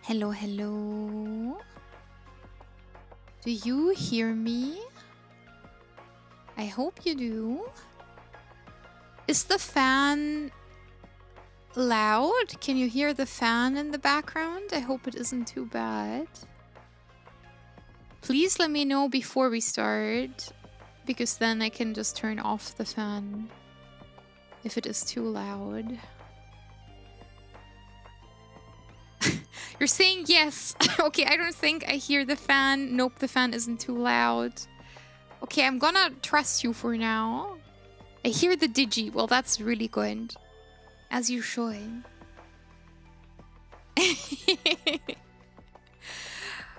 Hello, hello. Do you hear me? I hope you do. Is the fan loud? Can you hear the fan in the background? I hope it isn't too bad. Please let me know before we start, because then I can just turn off the fan if it is too loud. You're saying yes. Okay, I don't think I hear the fan. Nope, the fan isn't too loud. Okay, I'm gonna trust you for now. I hear the digi. Well, that's really good. As you should.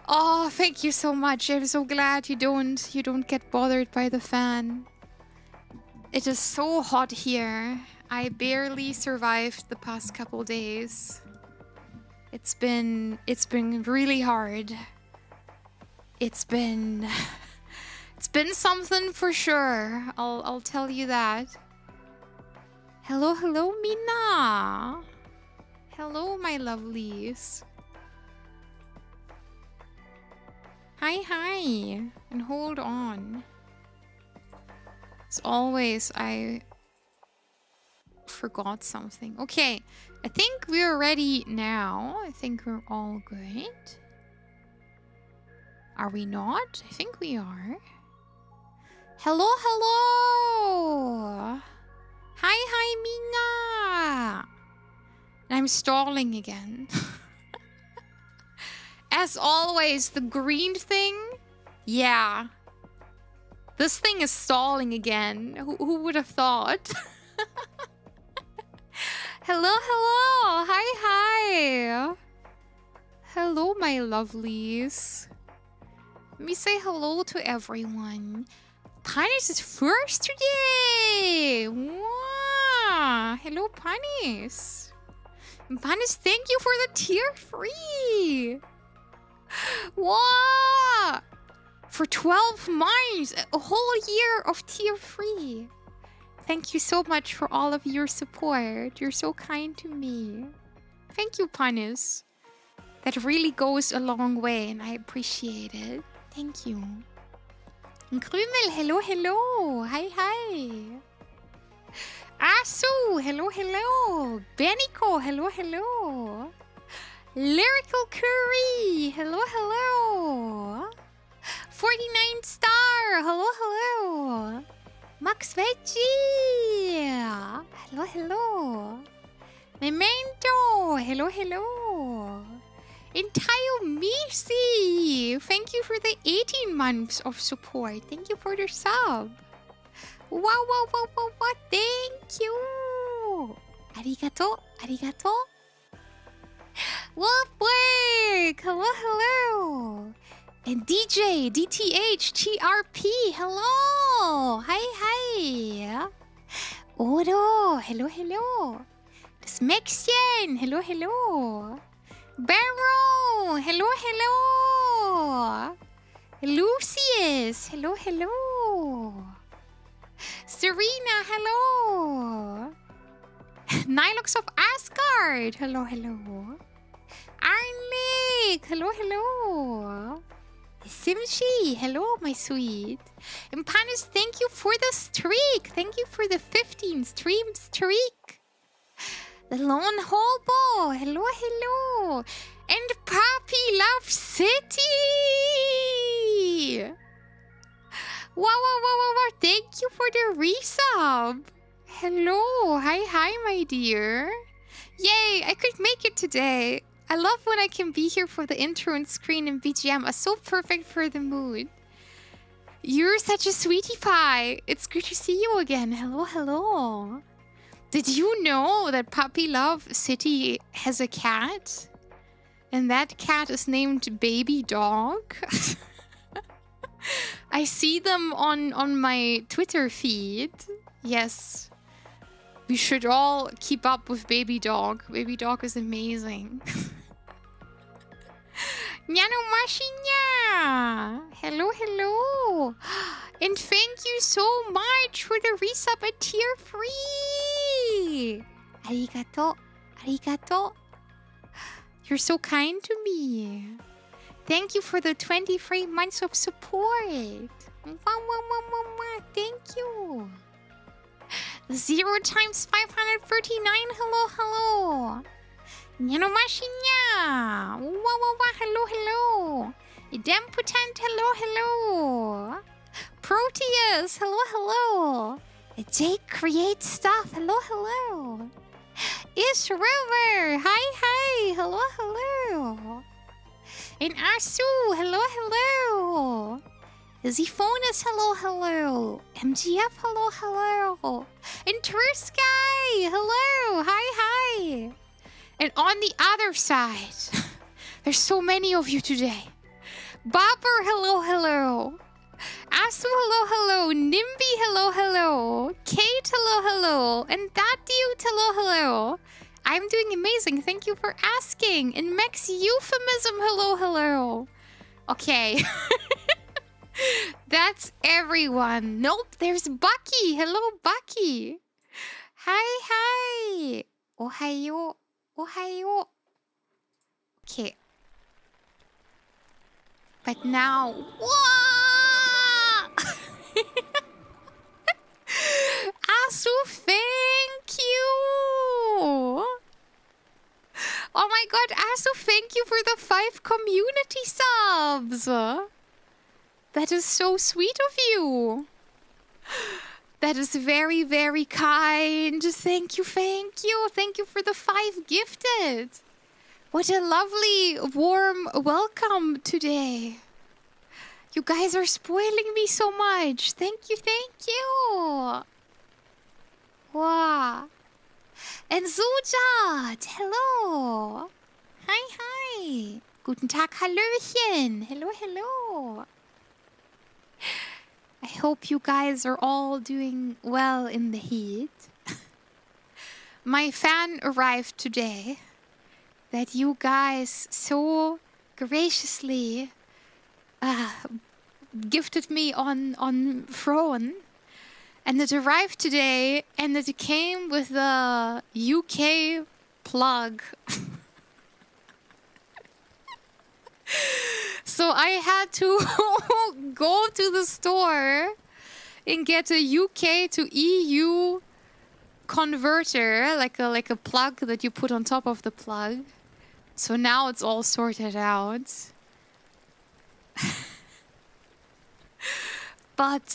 Oh, thank you so much. I'm so glad you don't get bothered by the fan. It is so hot here. I barely survived the past couple days. It's been really hard. It's been something for sure. I'll tell you that. Hello, hello, Mina. Hello, my lovelies. Hi, hi. And hold on. As always, I forgot something. Okay, I think we're ready now. I think we're all good. Are we not? I think we are. Hello, hello. Hi, hi, Mina. And I'm stalling again. As always, the green thing. Yeah. This thing is stalling again. Who would have thought? Hello, hello. Hi, hi. Hello, my lovelies. Let me say hello to everyone. Panis is first today. Wow. Hello, Panis. Panis, thank you for the tier 3. Wow. For 12 months, a whole year of tier 3. Thank you so much for all of your support. You're so kind to me. Thank you, Panis. That really goes a long way, and I appreciate it. Thank you. Krümel, hello, hello. Hi, hi. Asu, hello, hello. Beniko, hello, hello. Lyrical Curry, hello, hello. 49 star, hello, hello. Max Veggie, hello, hello. Memento, hello, hello. Entire Misi, thank you for the 18 months of support. Thank you for the sub. Wow, wow, wow, wow, wow. Thank you. Arigato, arigato. Wolfwork, hello, hello. And DJ, DTH, TRP, hello. Hi, hi. Oro, hello, hello. Smexian, hello, hello. Barrow, hello, hello. Lucius, hello, hello. Serena, hello. Nilox of Asgard, hello, hello. Arnlik, hello, hello. Simshi, hello, my sweet. And Panis, thank you for the streak. Thank you for the 15 stream streak. The Lone Hobo, hello, hello. And Papi Love City. Wow, wow, wow, wow, wow. Thank you for the resub. Hello, hi, hi, my dear. Yay, I could make it today. I love when I can be here for the intro and screen and BGM. Are so perfect for the mood. You're such a sweetie pie. It's good to see you again. Hello, hello. Did you know that Puppy Love City has a cat? And that cat is named Baby Dog? I see them on my Twitter feed. Yes. We should all keep up with Baby Dog. Baby Dog is amazing. Nyano Mashinya! Hello, hello! And thank you so much for the resub at tier 3! Arigato, arigato. You're so kind to me. Thank you for the 23 months of support. Thank you. 0 times 539. Hello, hello. Nyanomashina. Hello, hello. Idempotent. Hello, hello. Proteus. Hello, hello. Jake creates stuff. Hello, hello. Ish River. Hi, hi. Hello, hello. And Asu. Hello, hello. Ziphonus. Hello, hello. MGF. Hello, hello. And Tursky. Hello. Hi, hi. And on the other side, there's so many of you today. Bopper. Hello, hello. Asu, hello, hello. Nimby, hello, hello. Kate, hello, hello. And that dude, hello, hello. I'm doing amazing. Thank you for asking. And Max Euphemism, hello, hello. Okay. That's everyone. Nope, there's Bucky. Hello, Bucky. Hi, hi. Ohayo. Ohayo. Okay. But now... Whoa! Asu, thank you! Oh my god, Asu, thank you for the 5 community subs! That is so sweet of you! That is very, very kind. Thank you, thank you. Thank you for the 5 gifted. What a lovely, warm welcome today. You guys are spoiling me so much. Thank you, thank you. Wow. And Sujat, hello. Hi, hi. Guten Tag, Hallöchen. Hello, hello. I hope you guys are all doing well in the heat. My fan arrived today that you guys so graciously gifted me on Throne. And it arrived today and it came with a UK plug. So I had to go to the store and get a UK to EU converter, like a plug that you put on top of the plug. So now it's all sorted out. But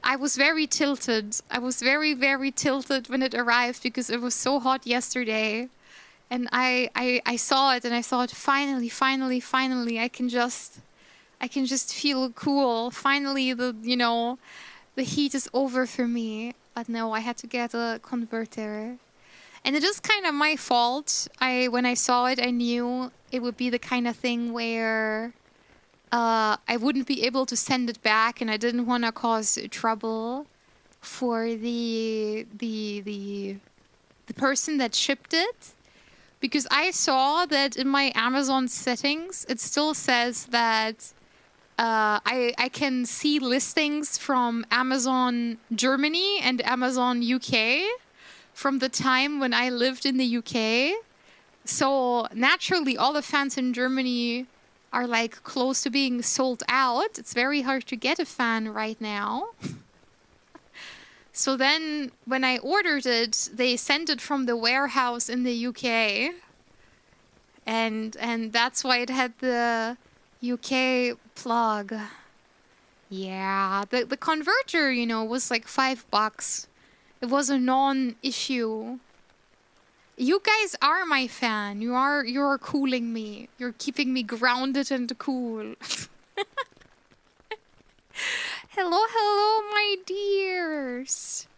I was very tilted. I was very, very tilted when it arrived because it was so hot yesterday. And I saw it and I thought, finally, finally, finally, I can just feel cool. Finally, the heat is over for me. But no, I had to get a converter. And it is kind of my fault. When I saw it, I knew it would be the kind of thing where I wouldn't be able to send it back, and I didn't want to cause trouble for the person that shipped it. Because I saw that in my Amazon settings, it still says that I can see listings from Amazon Germany and Amazon UK from the time when I lived in the UK. So naturally, all the fans in Germany are like close to being sold out. It's very hard to get a fan right now. So then when I ordered it, they sent it from the warehouse in the UK. And that's why it had the UK plug. Yeah, the converter, you know, was like $5. It was a non-issue. You guys are my fan. You're cooling me. You're keeping me grounded and cool. Hello, hello, my dears.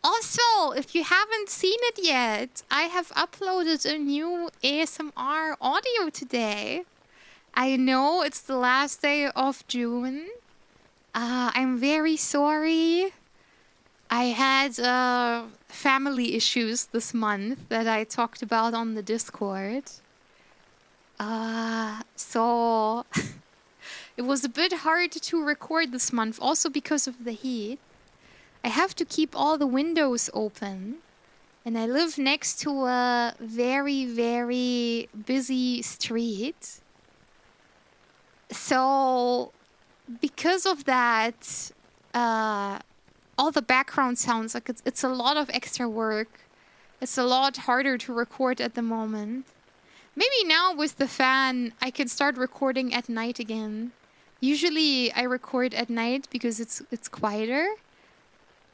Also, if you haven't seen it yet, I have uploaded a new ASMR audio today. I know it's the last day of June. I'm very sorry. I had family issues this month that I talked about on the Discord. So it was a bit hard to record this month, also because of the heat. I have to keep all the windows open. And I live next to a very, very busy street. So, because of that, all the background sounds, like it's a lot of extra work. It's a lot harder to record at the moment. Maybe now with the fan, I could start recording at night again. Usually I record at night because it's quieter.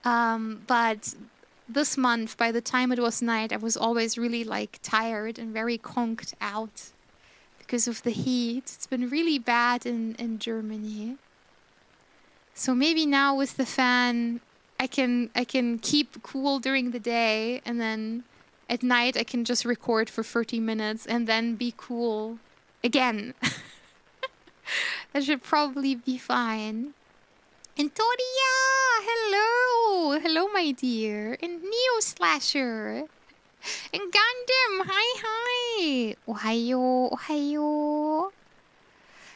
But this month, by the time it was night, I was always really like tired and very conked out because of the heat. It's been really bad in Germany. So maybe now with the fan, I can keep cool during the day, and then at night I can just record for 30 minutes and then be cool again. That should probably be fine. And Toria, hello! Hello, my dear. And Neo Slasher. And Gundam, hi! Ohayo, ohayo.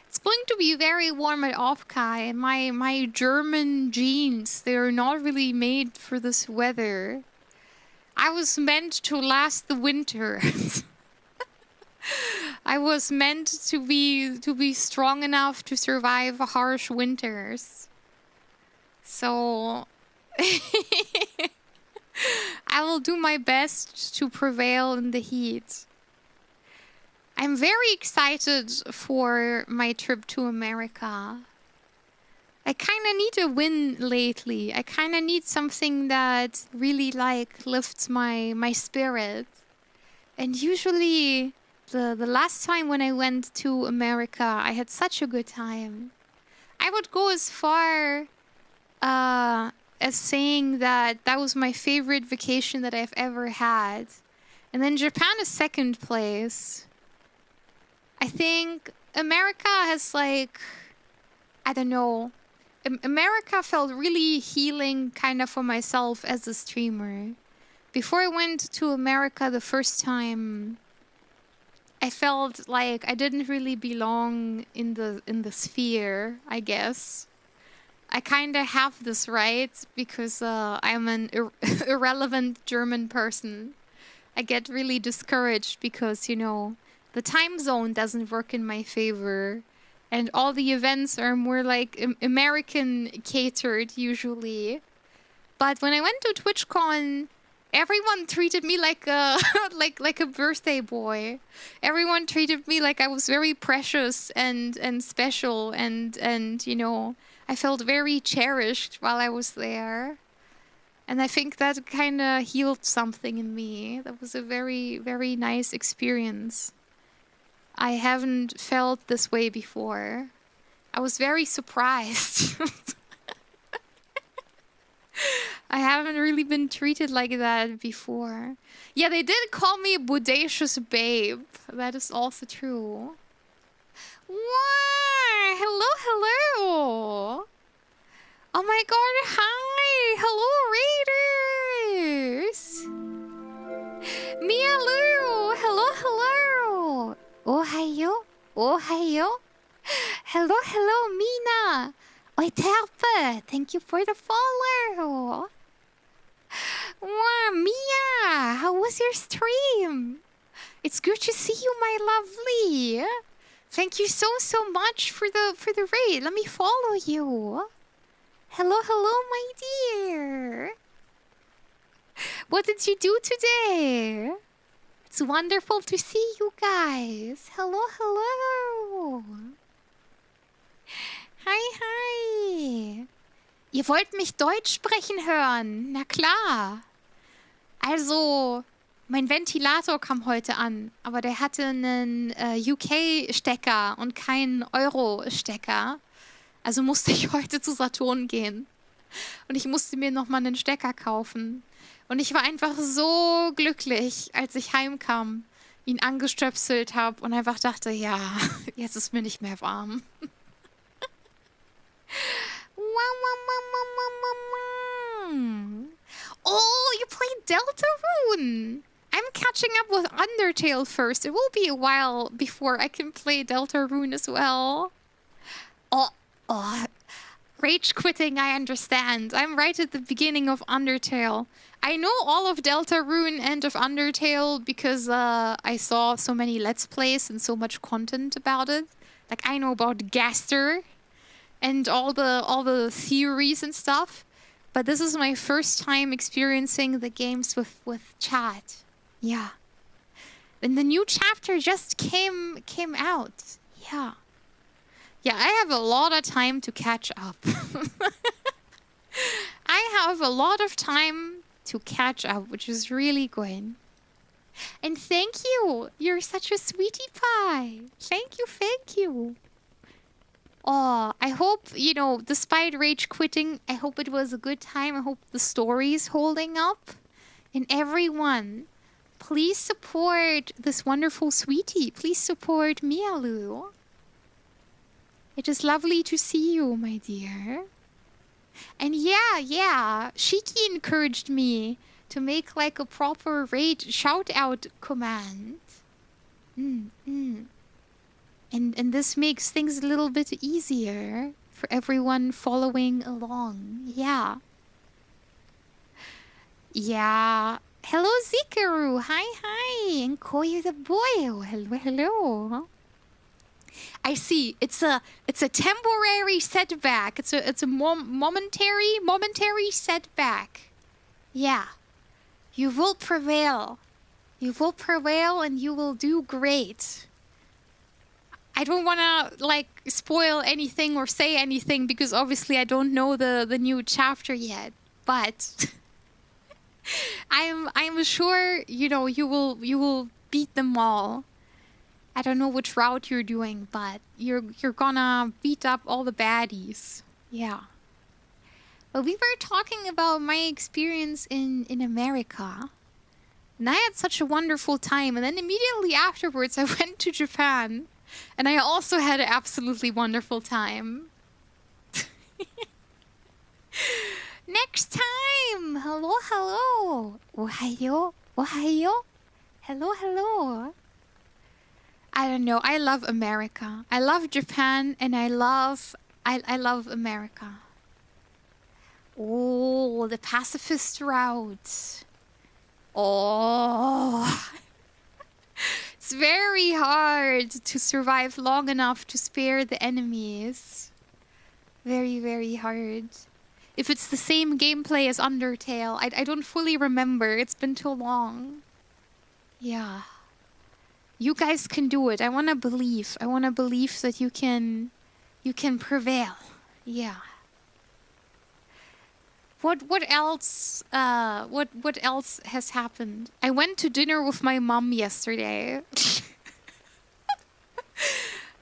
It's going to be very warm at Opkai. My German jeans, they're not really made for this weather. I was meant to last the winter. I was meant to be strong enough to survive harsh winters. So I will do my best to prevail in the heat. I'm very excited for my trip to America. I kind of need a win lately. I kind of need something that really like lifts my spirit. And usually the last time when I went to America, I had such a good time. I would go as far as saying that was my favorite vacation that I've ever had. And then Japan is second place. I think America has like, I don't know. America felt really healing kind of for myself as a streamer. Before I went to America the first time, I felt like I didn't really belong in the sphere, I guess. I kind of have this right because I'm an irrelevant German person. I get really discouraged because, you know, the time zone doesn't work in my favor. And all the events are more like American catered usually. But when I went to TwitchCon, everyone treated me like a like a birthday boy. Everyone treated me like I was very precious and special and you know, I felt very cherished while I was there. And I think that kind of healed something in me. That was a very, very nice experience. I haven't felt this way before. I was very surprised. I haven't really been treated like that before. Yeah, they did call me a bodacious babe. That is also true. Wow! Hello, hello! Oh my god, hi! Hello, Raiders! Mialu! Hello, hello! Ohayo! Ohayo! Hello, hello, Mina! Oi, Terpe! Thank you for the follow! Wow, Mia! How was your stream? It's good to see you, my lovely! Thank you so much for the raid. Let me follow you. Hello, hello, my dear. What did you do today? It's wonderful to see you guys. Hello, hello. Hi, hi. Ihr wollt mich Deutsch sprechen hören? Na klar. Also, mein Ventilator kam heute an, aber der hatte einen UK-Stecker und keinen Euro-Stecker. Also musste ich heute zu Saturn gehen. Und ich musste mir nochmal einen Stecker kaufen. Und ich war einfach so glücklich, als ich heimkam, ihn angestöpselt habe und einfach dachte, ja, jetzt ist mir nicht mehr warm. Oh, you played Deltarune! I'm catching up with Undertale first. It will be a while before I can play Deltarune as well. Oh, rage quitting, I understand. I'm right at the beginning of Undertale. I know all of Deltarune and of Undertale because I saw so many Let's Plays and so much content about it. Like, I know about Gaster and all the theories and stuff. But this is my first time experiencing the games with chat. Yeah. And the new chapter just came out. Yeah. Yeah, I have a lot of time to catch up. I have a lot of time to catch up, which is really good. And thank you. You're such a sweetie pie. Thank you, thank you. Oh, I hope, you know, despite rage quitting, I hope it was a good time. I hope the story's holding up. And everyone, please support this wonderful sweetie. Please support Mialu. It is lovely to see you, my dear. And yeah, Shiki encouraged me to make like a proper raid shout-out command. And this makes things a little bit easier for everyone following along. Yeah. Yeah. Hello, Zikaru. Hi. And Koyu the boy. Oh, hello. I see. It's a temporary setback. It's a momentary setback. Yeah. You will prevail. You will prevail and you will do great. I don't want to like spoil anything or say anything because obviously I don't know the new chapter yet, but I'm sure, you know, you will beat them all. I don't know which route you're doing, but you're gonna beat up all the baddies. Yeah. But we were talking about my experience in America. And I had such a wonderful time. And then immediately afterwards, I went to Japan. And I also had an absolutely wonderful time. Next time! Hello. Ohayo. Hello. I don't know. I love America. I love Japan and I love America. Oh, the pacifist route. Oh. It's very hard to survive long enough to spare the enemies. Very, very hard. If it's the same gameplay as Undertale, I don't fully remember. It's been too long. Yeah. You guys can do it. I want to believe. I want to believe that you can prevail. Yeah. What else what else has happened? I went to dinner with my mom yesterday.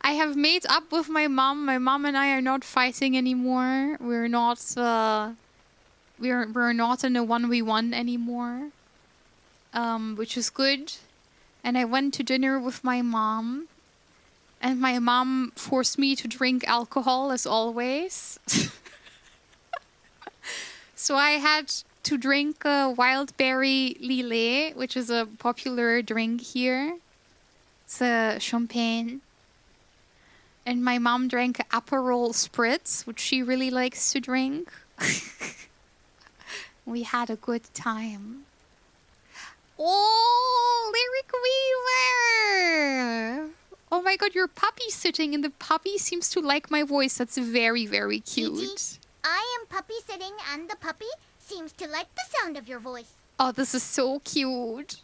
I have made up with my mom. My mom and I are not fighting anymore. We're not we're not in a 1v1 anymore. Which is good. And I went to dinner with my mom. And my mom forced me to drink alcohol as always. So I had to drink wild berry lillet, which is a popular drink here. It's a champagne. And my mom drank Aperol Spritz, which she really likes to drink. We had a good time. Oh, Lyric Weaver! Oh my god, your puppy's sitting and the puppy seems to like my voice. That's very, very cute. I am puppy sitting and the puppy seems to like the sound of your voice. Oh, this is so cute.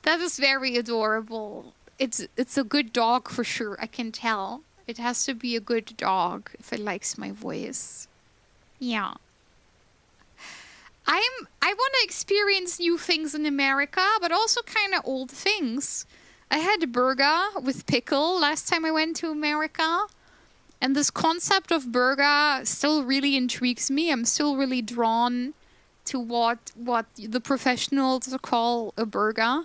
That is very adorable. It's a good dog for sure, I can tell. It has to be a good dog if it likes my voice. Yeah. I want to experience new things in America, but also kind of old things. I had burger with pickle last time I went to America. And this concept of burger still really intrigues me. I'm still really drawn to what the professionals call a burger.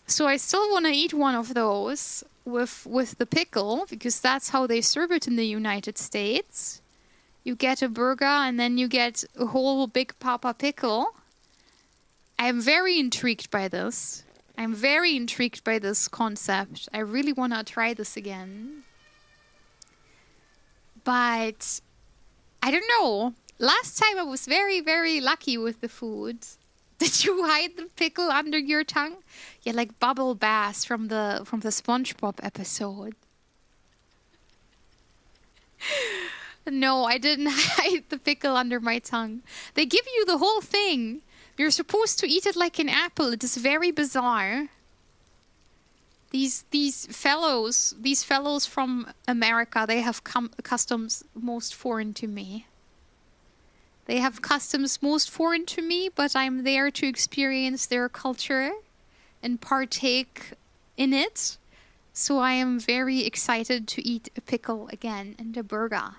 So I still want to eat one of those with the pickle, because that's how they serve it in the United States. You get a burger and then you get a whole big papa pickle. I am very intrigued by this. I'm very intrigued by this concept. I really want to try this again. But I don't know. Last time I was very, very lucky with the food. Did you hide the pickle under your tongue? Yeah, like Bubble Bass from the SpongeBob episode. No, I didn't hide the pickle under my tongue. They give you the whole thing. You're supposed to eat it like an apple. It is very bizarre. These fellows from America, they have customs most foreign to me. They have customs most foreign to me, but I'm there to experience their culture and partake in it. So I am very excited to eat a pickle again and a burger.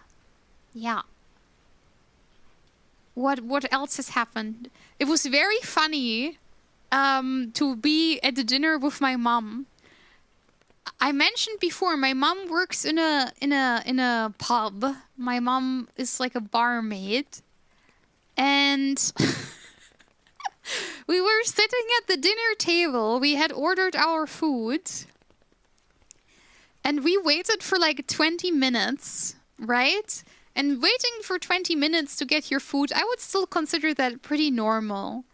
Yeah. What else has happened? It was very funny to be at the dinner with my mom. I mentioned before, my mom works in a pub. My mom is like a barmaid. And we were sitting at the dinner table. We had ordered our food. And we waited for like 20 minutes, right? And waiting for 20 minutes to get your food, I would still consider that pretty normal.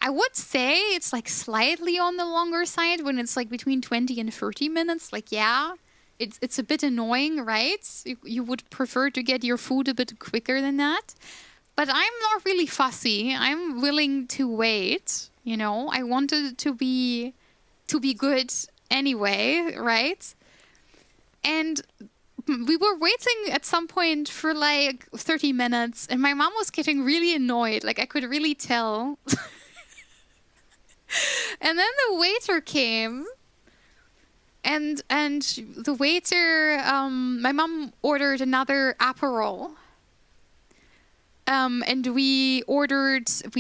I would say it's like slightly on the longer side when it's like between 20 and 30 minutes. Like, yeah, it's a bit annoying, right? You would prefer to get your food a bit quicker than that. But I'm not really fussy. I'm willing to wait, you know. I wanted it to be good anyway, right? And we were waiting at some point for like 30 minutes, and my mom was getting really annoyed. Like, I could really tell. And then the waiter came, and the waiter, my mom ordered another Aperol. And we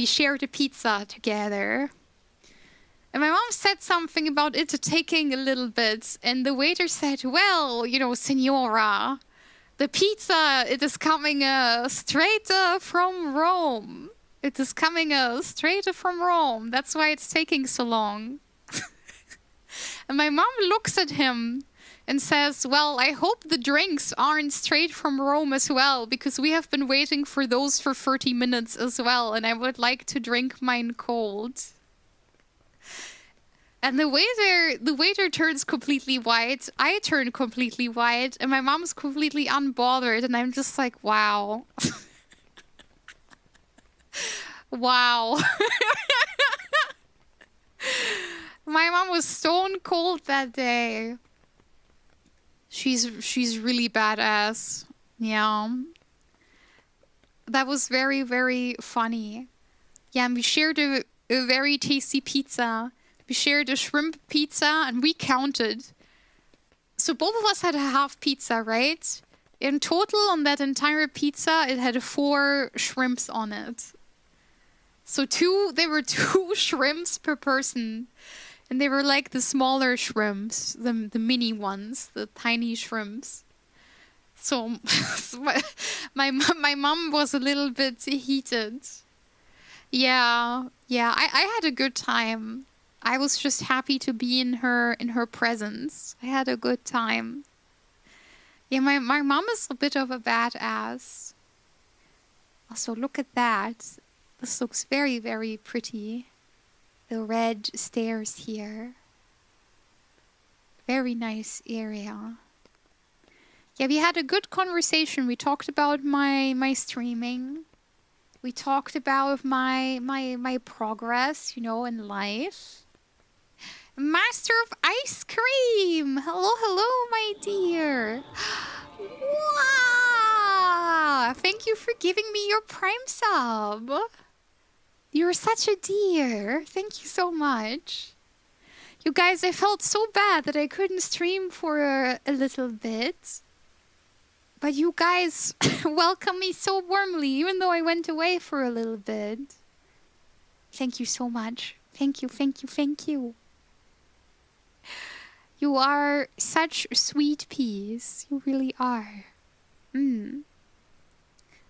shared a pizza together. And my mom said something about it taking a little bit. And the waiter said, well, you know, Signora, the pizza, it is coming straight from Rome. It is coming straight from Rome. That's why it's taking so long. And my mom looks at him and says, well, I hope the drinks aren't straight from Rome as well, because we have been waiting for those for 30 minutes as well, and I would like to drink mine cold. And the waiter turns completely white. I turn completely white, and my mom's completely unbothered, and I'm just like, wow. Wow. My mom was stone cold that day. She's really badass. Yeah. That was very, very funny. Yeah, and we shared a very tasty pizza. We shared a shrimp pizza, and we counted. So both of us had a half pizza, right? In total, on that entire pizza, it had 4 shrimps on it. So there were 2 shrimps per person. And they were like the smaller shrimps, the mini ones, the tiny shrimps. So my mom was a little bit heated. Yeah. I had a good time. I was just happy to be in her presence. I had a good time. Yeah, my mom is a bit of a badass. Also, look at that. This looks very, very pretty. The red stairs here. Very nice area. Yeah, we had a good conversation. We talked about my streaming. We talked about my progress, you know, in life. Master of Ice Cream! Hello, my dear. Wow! Thank you for giving me your Prime sub. You're such a dear. Thank you so much. You guys, I felt so bad that I couldn't stream for a little bit. But you guys welcomed me so warmly, even though I went away for a little bit. Thank you so much. Thank you. You are such sweet peas. You really are. I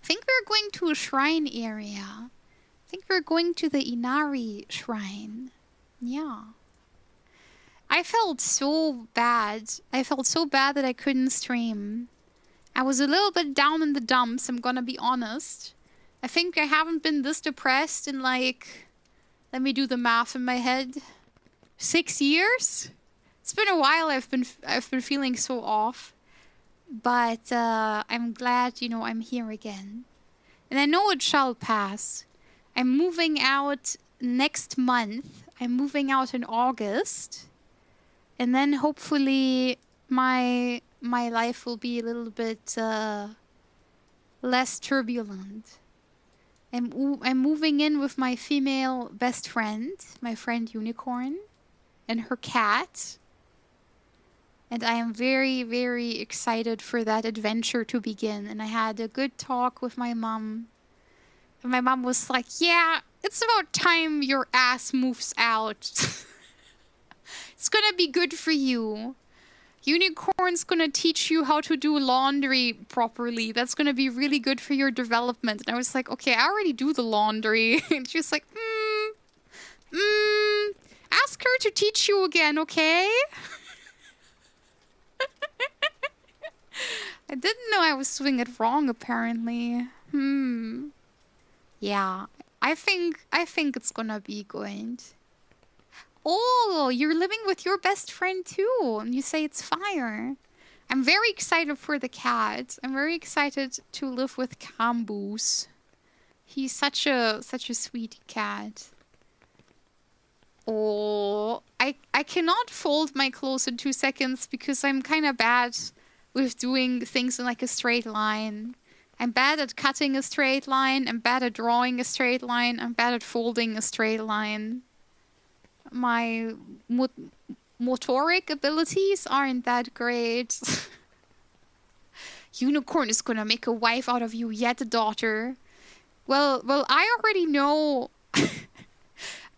think we're going to a shrine area. I think we're going to the Inari shrine. Yeah. I felt so bad. I felt so bad that I couldn't stream. I was a little bit down in the dumps, I'm gonna be honest. I think I haven't been this depressed in like, let me do the math in my head. 6 years? It's been a while I've been feeling so off. But I'm glad, you know, I'm here again. And I know it shall pass. I'm moving out next month. I'm moving out in August. And then hopefully my life will be a little bit less turbulent. I'm moving in with my female best friend, my friend Unicorn, and her cat. And I am very, very excited for that adventure to begin. And I had a good talk with my mom. And my mom was like, yeah, it's about time your ass moves out. It's gonna be good for you. Unicorn's gonna teach you how to do laundry properly. That's gonna be really good for your development. And I was like, okay, I already do the laundry. And she was like, ask her to teach you again, okay? I didn't know I was doing it wrong, apparently. Yeah, I think it's gonna be good. Oh, you're living with your best friend too, and you say it's fire. I'm very excited for the cat. I'm very excited to live with Camboose. He's such a sweet cat. Oh, I cannot fold my clothes in 2 seconds because I'm kind of bad with doing things in like a straight line. I'm bad at cutting a straight line. I'm bad at drawing a straight line. I'm bad at folding a straight line. My motoric abilities aren't that great. Unicorn is gonna make a wife out of you yet, daughter. Well, I already know...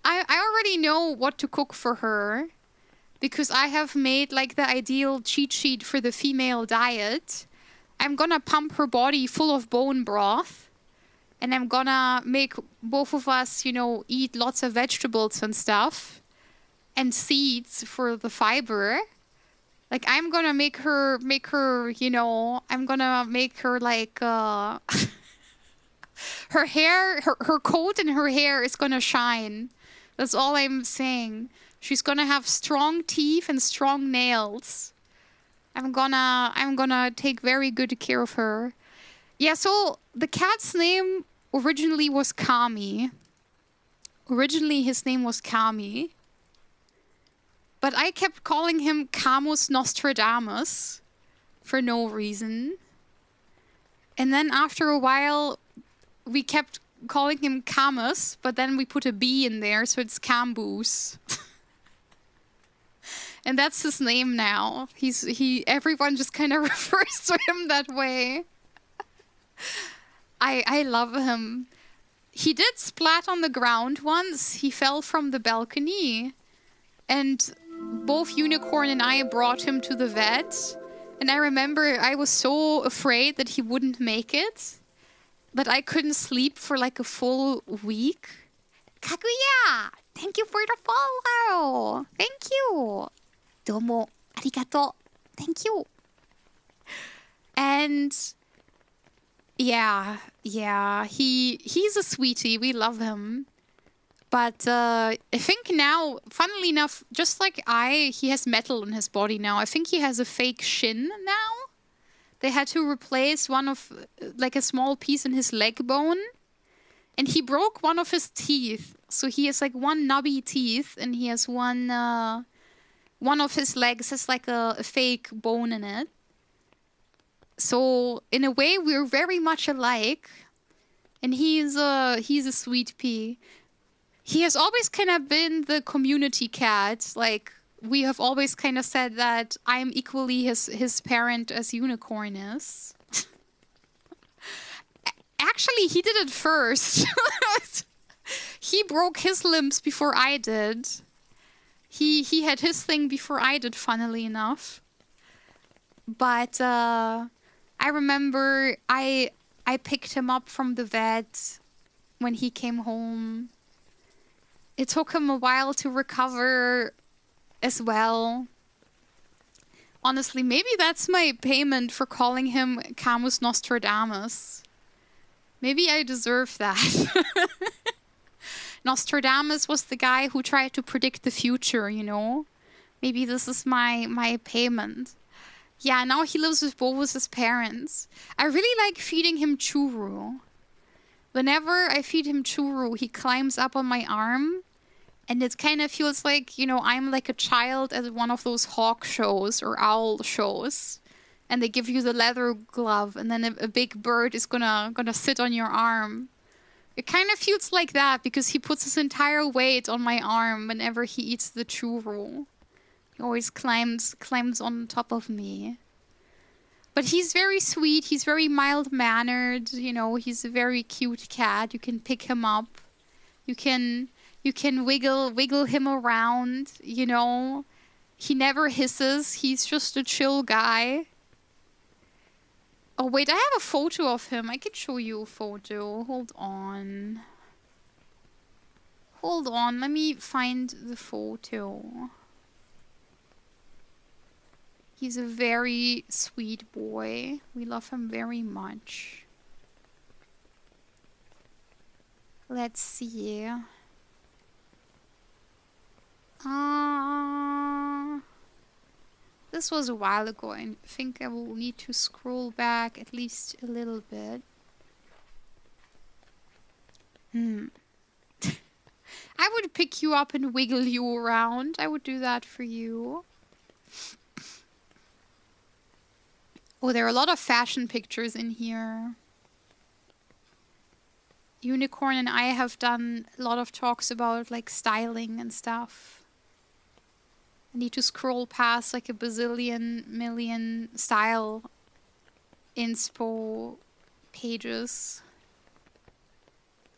I already know what to cook for her. Because I have made like the ideal cheat sheet for the female diet. I'm gonna pump her body full of bone broth. And I'm gonna make both of us, you know, eat lots of vegetables and stuff. And seeds for the fiber. Like, I'm gonna make her, you know, I'm gonna make her like, her hair, her coat and her hair is gonna shine. That's all I'm saying. She's gonna have strong teeth and strong nails. I'm gonna take very good care of her. Yeah, so the cat's name originally was Kami. Originally his name was Kami. But I kept calling him Camus Nostradamus for no reason. And then after a while, we kept calling him Camus, but then we put a B in there, so it's Camboose. And that's his name now. Everyone just kind of refers to him that way. I love him. He did splat on the ground once. He fell from the balcony. And both Unicorn and I brought him to the vet. And I remember I was so afraid that he wouldn't make it. That I couldn't sleep for like a full week. Kaguya! Thank you for the follow! Thank you! Domo arigato. Thank you. And yeah, he's a sweetie. We love him. But I think now, funnily enough, just like he has metal in his body now. I think he has a fake shin now. They had to replace one of, like a small piece in his leg bone. And he broke one of his teeth. So he has like one knobby teeth and he has one of his legs has like a fake bone in it. So in a way, we're very much alike. And he's a sweet pea. He has always kind of been the community cat. Like, we have always kind of said that I'm equally his parent as Unicorn is. Actually, he did it first. He broke his limbs before I did. He had his thing before I did, funnily enough. But I remember I picked him up from the vet when he came home. It took him a while to recover as well. Honestly, maybe that's my payment for calling him Camus Nostradamus. Maybe I deserve that. Nostradamus was the guy who tried to predict the future, you know? Maybe this is my payment. Yeah, now he lives with both his parents. I really like feeding him churro. Whenever I feed him churro, he climbs up on my arm. And it kind of feels like, you know, I'm like a child at one of those hawk shows or owl shows. And they give you the leather glove, and then a big bird is gonna sit on your arm. It kind of feels like that because he puts his entire weight on my arm whenever he eats the churro. He always climbs on top of me. But he's very sweet. He's very mild-mannered. You know, he's a very cute cat. You can pick him up. You can wiggle him around, you know. He never hisses. He's just a chill guy. Oh, wait, I have a photo of him. I could show you a photo. Hold on. Hold on. Let me find the photo. He's a very sweet boy. We love him very much. Let's see. This was a while ago. I think I will need to scroll back at least a little bit. I would pick you up and wiggle you around. I would do that for you. Oh, there are a lot of fashion pictures in here. Unicorn and I have done a lot of talks about like styling and stuff. I need to scroll past like a bazillion million style inspo pages.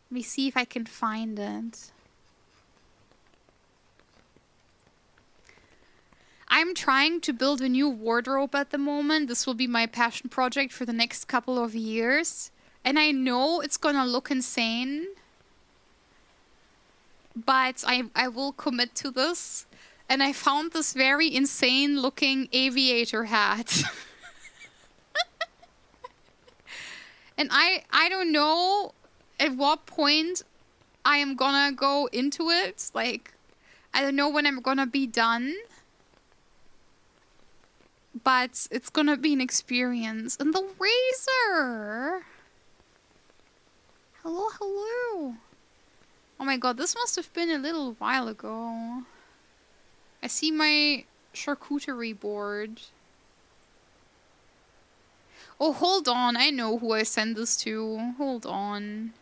Let me see if I can find it. I'm trying to build a new wardrobe at the moment. This will be my passion project for the next couple of years. And I know it's gonna look insane. But I will commit to this. And I found this very insane looking aviator hat. And I don't know at what point I am gonna go into it. Like, I don't know when I'm gonna be done. But it's gonna be an experience. And the razor! Hello, hello! Oh my god, this must have been a little while ago. I see my charcuterie board. Oh, hold on. I know who I sent this to. Hold on.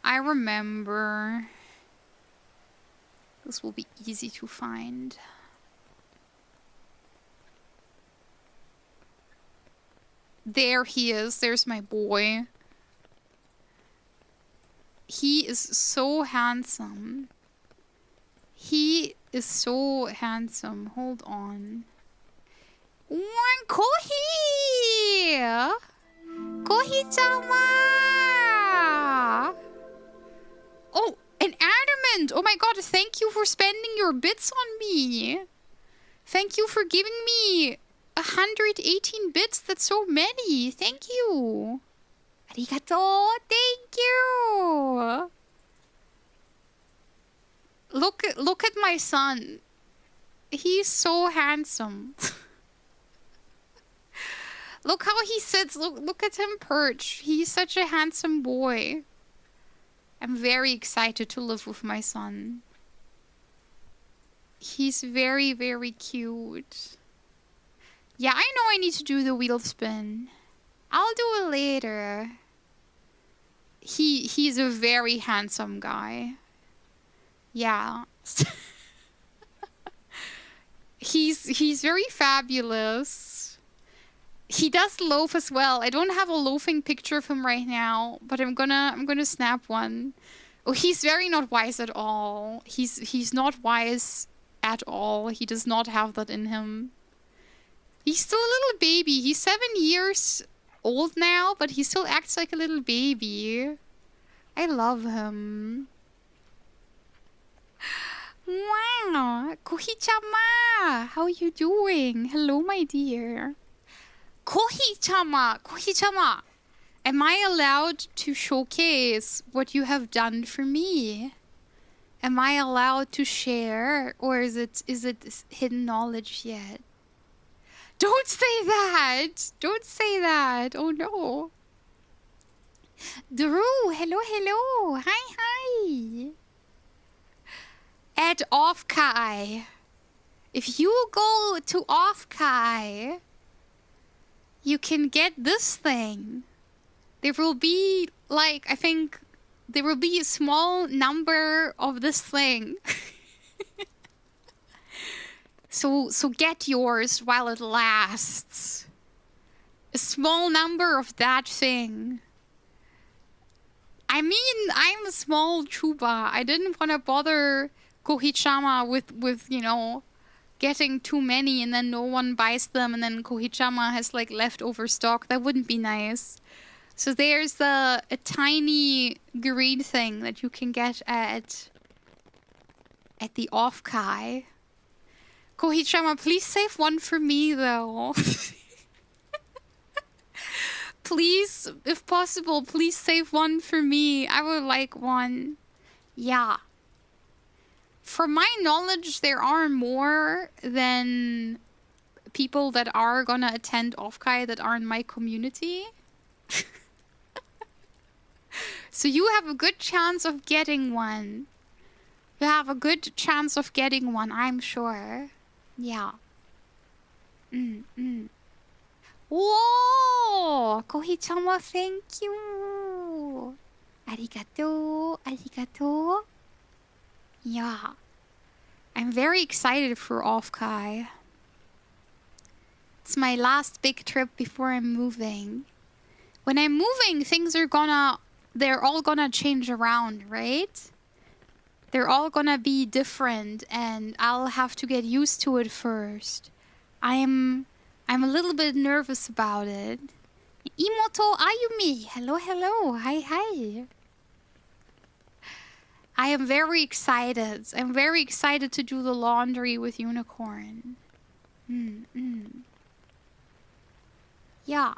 I remember. This will be easy to find. There he is. There's my boy. He is so handsome. He is so handsome. Hold on. One Kohi! Kohi-sama! Oh, an adamant! Oh my god, thank you for spending your bits on me. Thank you for giving me 118 bits. That's so many. Thank you. Arigato. Thank you. Look at my son. He's so handsome. Look how he sits. Look at him perch. He's such a handsome boy. I'm very excited to live with my son. He's very, very cute. Yeah, I know I need to do the wheel spin. I'll do it later. He's a very handsome guy. Yeah. He's very fabulous. He does loaf as well. I don't have a loafing picture of him right now, but I'm gonna snap one. Oh, he's very not wise at all. He's not wise at all. He does not have that in him. He's still a little baby. He's 7 years old now, but he still acts like a little baby. I love him. Wow, Kohi-chama, how are you doing? Hello, my dear. Kohi-chama, Kohi-chama. Am I allowed to showcase what you have done for me? Am I allowed to share, or is it hidden knowledge yet? Don't say that! Don't say that! Oh no! Drew, hello, hello! Hi, hi! At Offkai. If you go to Offkai, you can get this thing. There will be, like, I think, there will be a small number of this thing. So get yours while it lasts. A small number of that thing. I mean, I'm a small chuba. I didn't want to bother Kohichama with, you know, getting too many and then no one buys them and then Kohichama has, like, leftover stock. That wouldn't be nice. So there's a tiny green thing that you can get at the Offkai. Kohichama, please save one for me, though. Please, if possible, please save one for me. I would like one. Yeah. From my knowledge, there are more than people that are gonna attend Offkai that are in my community. So you have a good chance of getting one. You have a good chance of getting one, I'm sure. Yeah. Whoa! Kohichama, thank you! Arigato, arigato. Yeah. I'm very excited for Offkai. It's my last big trip before I'm moving. When I'm moving, they're all gonna change around, right? They're all gonna be different and I'll have to get used to it first. I'm a little bit nervous about it. Imoto Ayumi! Hello, hello! Hi, hi! I am very excited. I'm very excited to do the laundry with Unicorn. Yeah.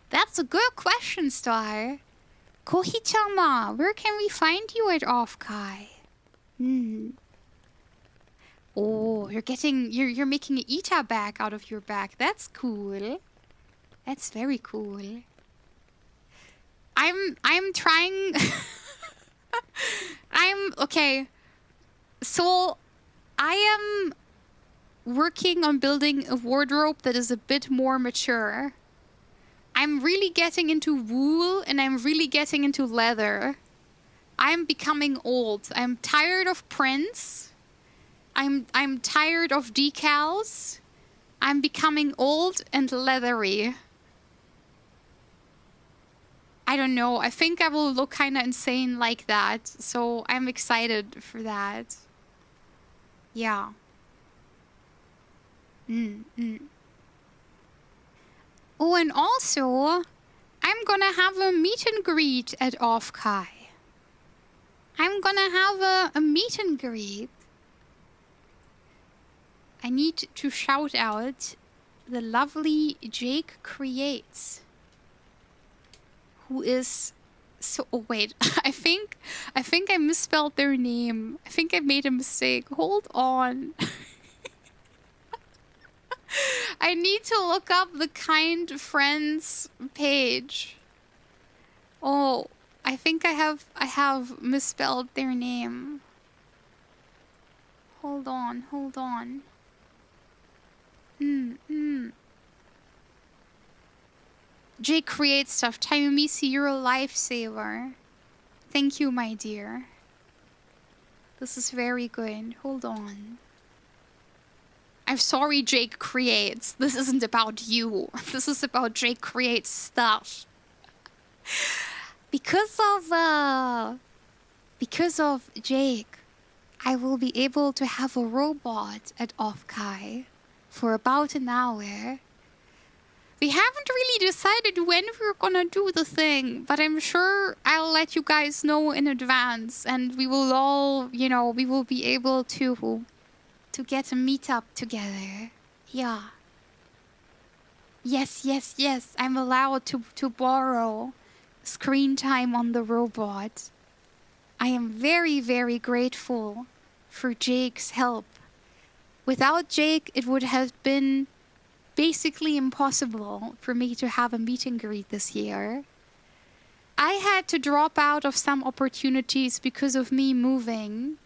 That's a good question, Star. Kohichama, where can we find you at Offkai? Oh, you're making an Ita bag out of your bag. That's cool. That's very cool. I'm trying. Okay. So I am working on building a wardrobe that is a bit more mature. I'm really getting into wool and I'm really getting into leather. I'm becoming old. I'm tired of prints. I'm tired of decals. I'm becoming old and leathery. I don't know. I think I will look kind of insane like that. So I'm excited for that. Yeah. Oh, and also, I'm gonna have a meet and greet at Offkai. I'm gonna have a meet and greet. I need to shout out the lovely Jake Creates. Who is so... Oh, wait. I think I misspelled their name. I think I made a mistake. Hold on. I need to look up the Kind Friends page. Oh, I think I have misspelled their name. Hold on. Jake Creates stuff. Taimisi, you're a lifesaver. Thank you, my dear. This is very good. Hold on. I'm sorry, Jake Creates. This isn't about you. This is about Jake Creates stuff. Because of Jake, I will be able to have a robot at Offkai for about an hour. We haven't really decided when we're gonna do the thing, but I'm sure I'll let you guys know in advance, and we will all, we will be able to get a meetup together. Yeah. Yes, yes, yes. I'm allowed to borrow screen time on the robot. I am very, very grateful for Jake's help. Without Jake, it would have been basically impossible for me to have a meet and greet this year. I had to drop out of some opportunities because of me moving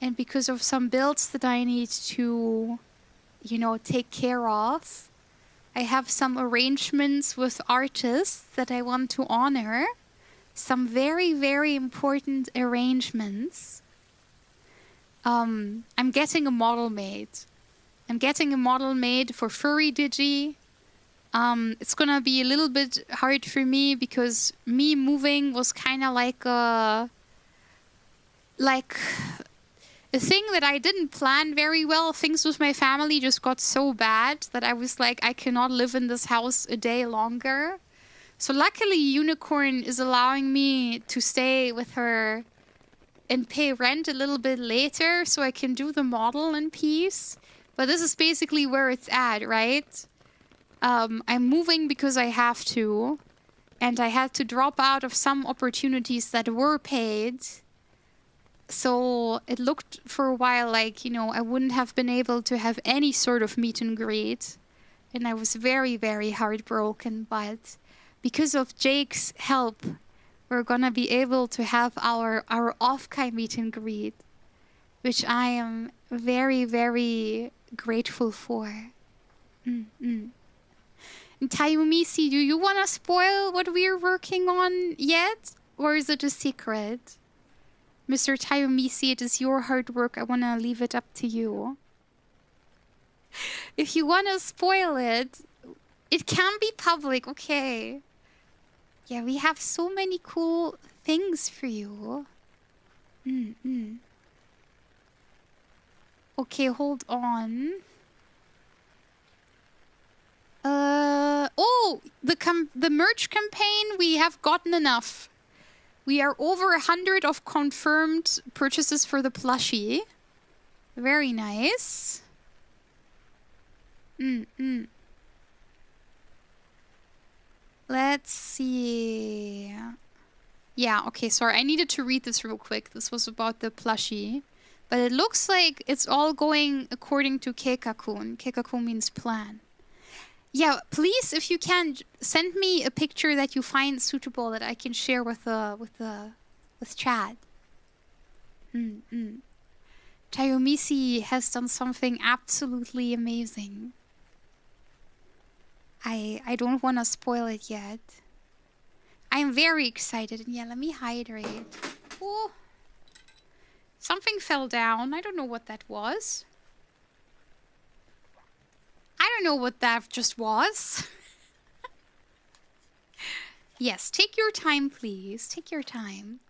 and because of some builds that I need to, you know, take care of. I have some arrangements with artists that I want to honor. Some very, very important arrangements. I'm getting a model made. I'm getting a model made for Furry Digi. It's gonna be a little bit hard for me because me moving was kind of like a thing that I didn't plan very well. Things with my family just got so bad that I was like, I cannot live in this house a day longer. So luckily Unicorn is allowing me to stay with her and pay rent a little bit later so I can do the model in peace. But this is basically where it's at, right? I'm moving because I have to. And I had to drop out of some opportunities that were paid. So it looked for a while like, you know, I wouldn't have been able to have any sort of meet and greet. And I was very, very heartbroken. But because of Jake's help, we're gonna be able to have our off-kai meet and greet. Which I am very, very grateful for. And Tayumisi, do you want to spoil what we're working on yet? Or is it a secret? Mr. Tayumisi, it is your hard work. I want to leave it up to you. If you want to spoil it, it can be public, okay. Yeah, we have so many cool things for you. Okay, hold on. Oh, the merch campaign, we have gotten enough. We are over 100 of confirmed purchases for the plushie. Very nice. Let's see. Yeah, okay, sorry. I needed to read this real quick. This was about the plushie. But it looks like it's all going according to Keikakun. Keikakun means plan. Yeah, please, if you can, send me a picture that you find suitable that I can share with chat. Tayomisi has done something absolutely amazing. I don't want to spoil it yet. I'm very excited. And yeah, let me hydrate. Oh, something fell down. I don't know what that was. I don't know what that just was. Yes, take your time, please. Take your time.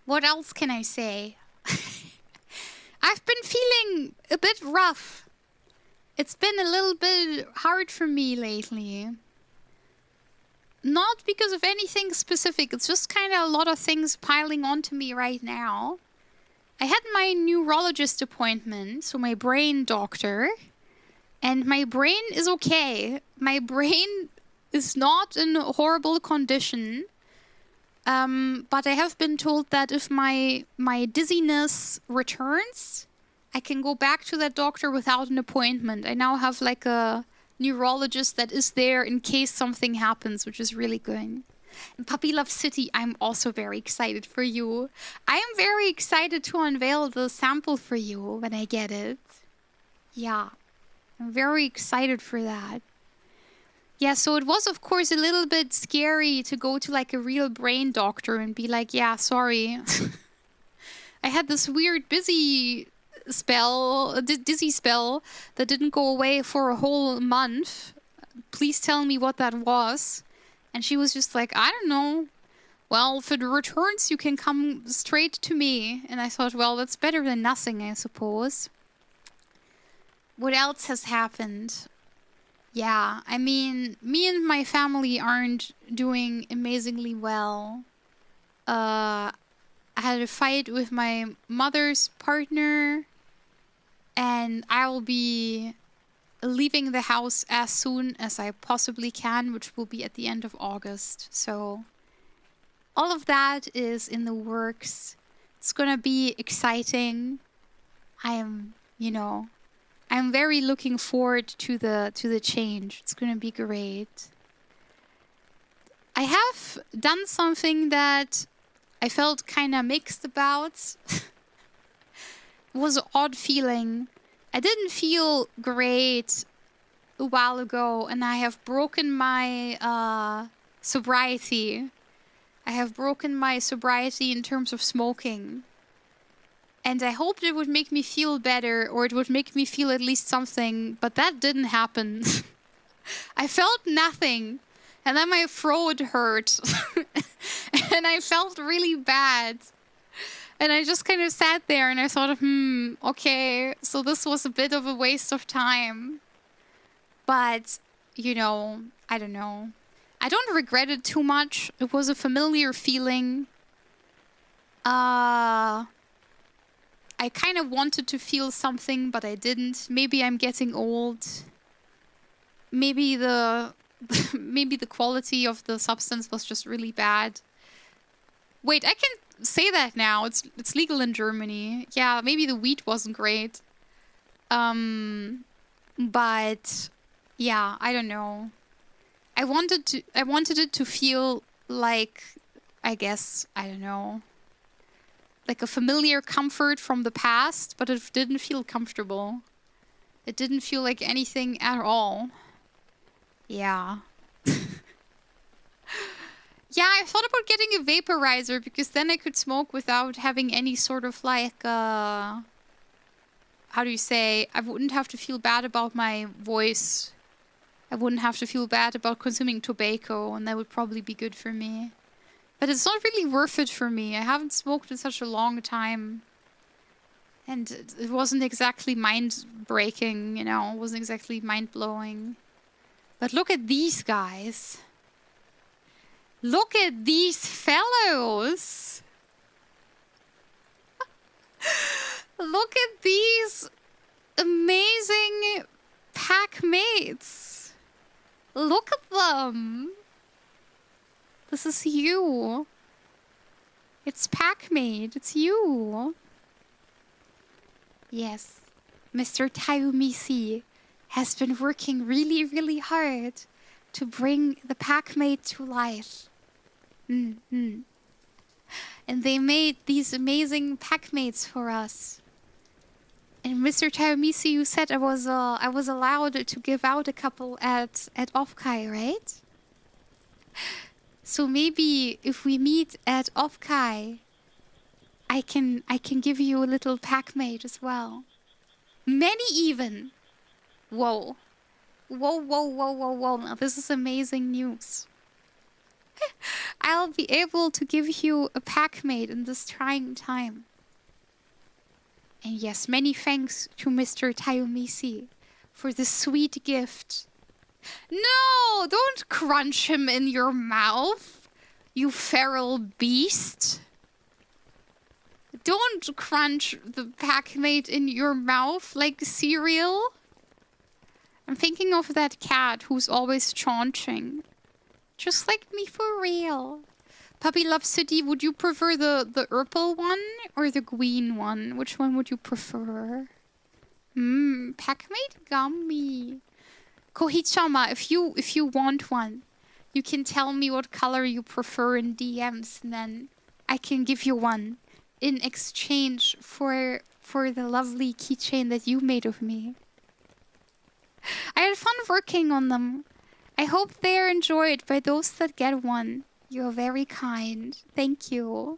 What else can I say? I've been feeling a bit rough. It's been a little bit hard for me lately. Not because of anything specific. It's just kind of a lot of things piling onto me right now. I had my neurologist appointment, so my brain doctor, and my brain is okay. My brain is not in a horrible condition, but I have been told that if my dizziness returns, I can go back to that doctor without an appointment. I now have like a neurologist that is there in case something happens, which is really good. And Puppy Love City, I'm also very excited for you. I am very excited to unveil the sample for you when I get it. Yeah, I'm very excited for that. Yeah, so it was, of course, a little bit scary to go to like a real brain doctor and be like, yeah, sorry. I had this weird dizzy spell that didn't go away for a whole month. Please tell me what that was. And she was just like, I don't know. Well, if it returns, you can come straight to me. And I thought, well, that's better than nothing, I suppose. What else has happened? Yeah, I mean, me and my family aren't doing amazingly well. I had a fight with my mother's partner. And I'll be leaving the house as soon as I possibly can, which will be at the end of August. So all of that is in the works. It's gonna be exciting. I am, you know, I'm very looking forward to the change. It's gonna be great. I have done something that I felt kind of mixed about. It was an odd feeling. I didn't feel great a while ago, and I have broken my sobriety. I have broken my sobriety in terms of smoking. And I hoped it would make me feel better, or it would make me feel at least something, but that didn't happen. I felt nothing. And then my throat hurt. And I felt really bad. And I just kind of sat there and I thought, okay, so this was a bit of a waste of time. But, you know, I don't know. I don't regret it too much. It was a familiar feeling. I kind of wanted to feel something, but I didn't. Maybe I'm getting old. Maybe the quality of the substance was just really bad. Wait, I can say that now. It's legal in Germany. Yeah, maybe the weed wasn't great. But yeah, I don't know. I wanted it to feel like, I guess, I don't know, like a familiar comfort from the past, but it didn't feel comfortable. It didn't feel like anything at all. Yeah. Yeah, I thought about getting a vaporizer because then I could smoke without having any sort of like, how do you say, I wouldn't have to feel bad about my voice. I wouldn't have to feel bad about consuming tobacco, and that would probably be good for me. But it's not really worth it for me. I haven't smoked in such a long time. And it wasn't exactly mind-breaking, you know, it wasn't exactly mind-blowing. But look at these guys. Look at these fellows. Look at these amazing pack mates. Look at them. This is you. It's Packmate. It's you. Yes. Mr. Tayumisi has been working really, really hard to bring the Packmate to life. And they made these amazing Packmates for us. And Mr. Tayumisi, you said I was allowed to give out a couple at Offkai, right? So maybe if we meet at Offkai, I can give you a little Packmate as well. Many even. Whoa. Whoa, whoa, whoa, whoa, whoa. Now this is amazing news. I'll be able to give you a Packmate in this trying time. And yes, many thanks to Mr. Tayumisi for the sweet gift. No, don't crunch him in your mouth, you feral beast. Don't crunch the Packmate in your mouth like cereal. I'm thinking of that cat who's always chaunching. Just like me for real. Puppy Love City, would you prefer the purple one or the green one? Which one would you prefer? Packmate gummy. Kohichama, if you want one, you can tell me what color you prefer in DMs, and then I can give you one in exchange for the lovely keychain that you made of me. I had fun working on them. I hope they are enjoyed by those that get one. You're very kind. Thank you.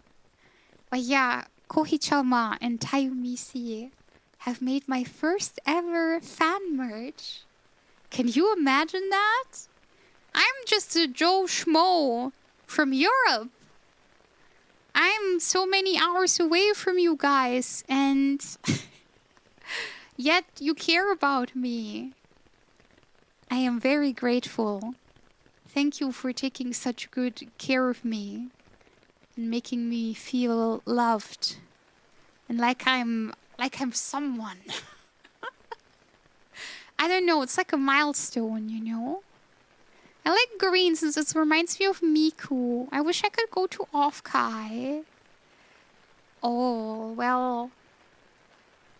But yeah, Kohichama and Tayumisi have made my first ever fan merch. Can you imagine that? I'm just a Joe Schmo from Europe. I'm so many hours away from you guys, and yet you care about me. I am very grateful. Thank you for taking such good care of me and making me feel loved and like I'm someone. I don't know, it's like a milestone, you know? I like green since it reminds me of Miku. I wish I could go to Offkai. Oh, well...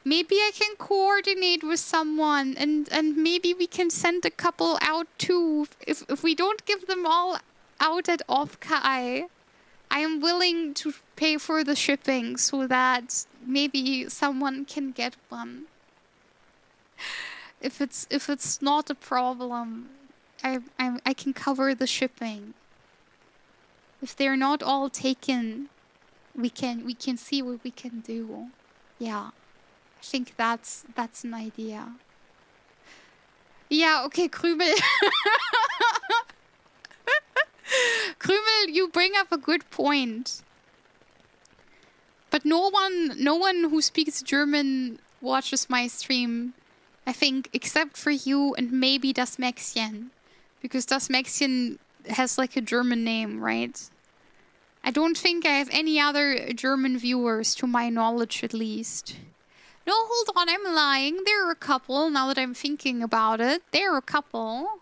Maybe I can coordinate with someone and maybe we can send a couple out too. If we don't give them all out at Offkai, I am willing to pay for the shipping so that maybe someone can get one. If it's not a problem, I can cover the shipping. If they're not all taken, we can see what we can do. Yeah. I think that's an idea. Yeah, okay, Krümel. Krümel, you bring up a good point. But no one who speaks German watches my stream, I think, except for you and maybe Das Mäxchen. Because Das Mäxchen has like a German name, right? I don't think I have any other German viewers, to my knowledge at least. No, hold on, I'm lying. There are a couple, now that I'm thinking about it. There are a couple.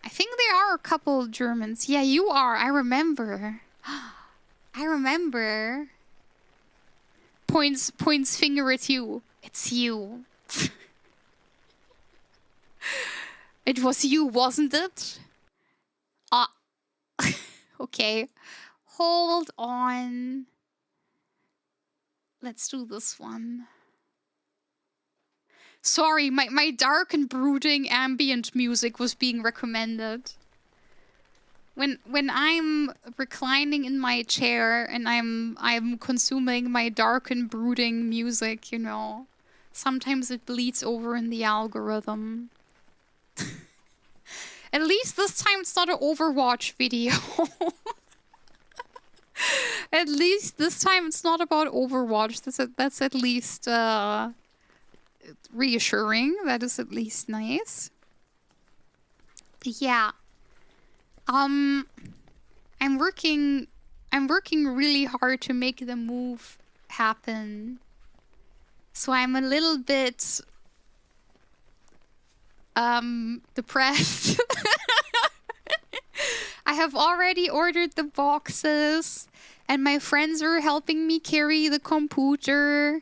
I think there are a couple Germans. Yeah, you are, I remember. I remember. Points finger at you. It's you. It was you, wasn't it? Ah. Okay. Hold on. Let's do this one. Sorry, my dark and brooding ambient music was being recommended. When I'm reclining in my chair and I'm consuming my dark and brooding music, you know, sometimes it bleeds over in the algorithm. At least this time it's not an Overwatch video. At least this time it's not about Overwatch. That's at least reassuring. That is at least nice. Yeah. I'm working really hard to make the move happen. So I'm a little bit depressed. I have already ordered the boxes and my friends are helping me carry the computer,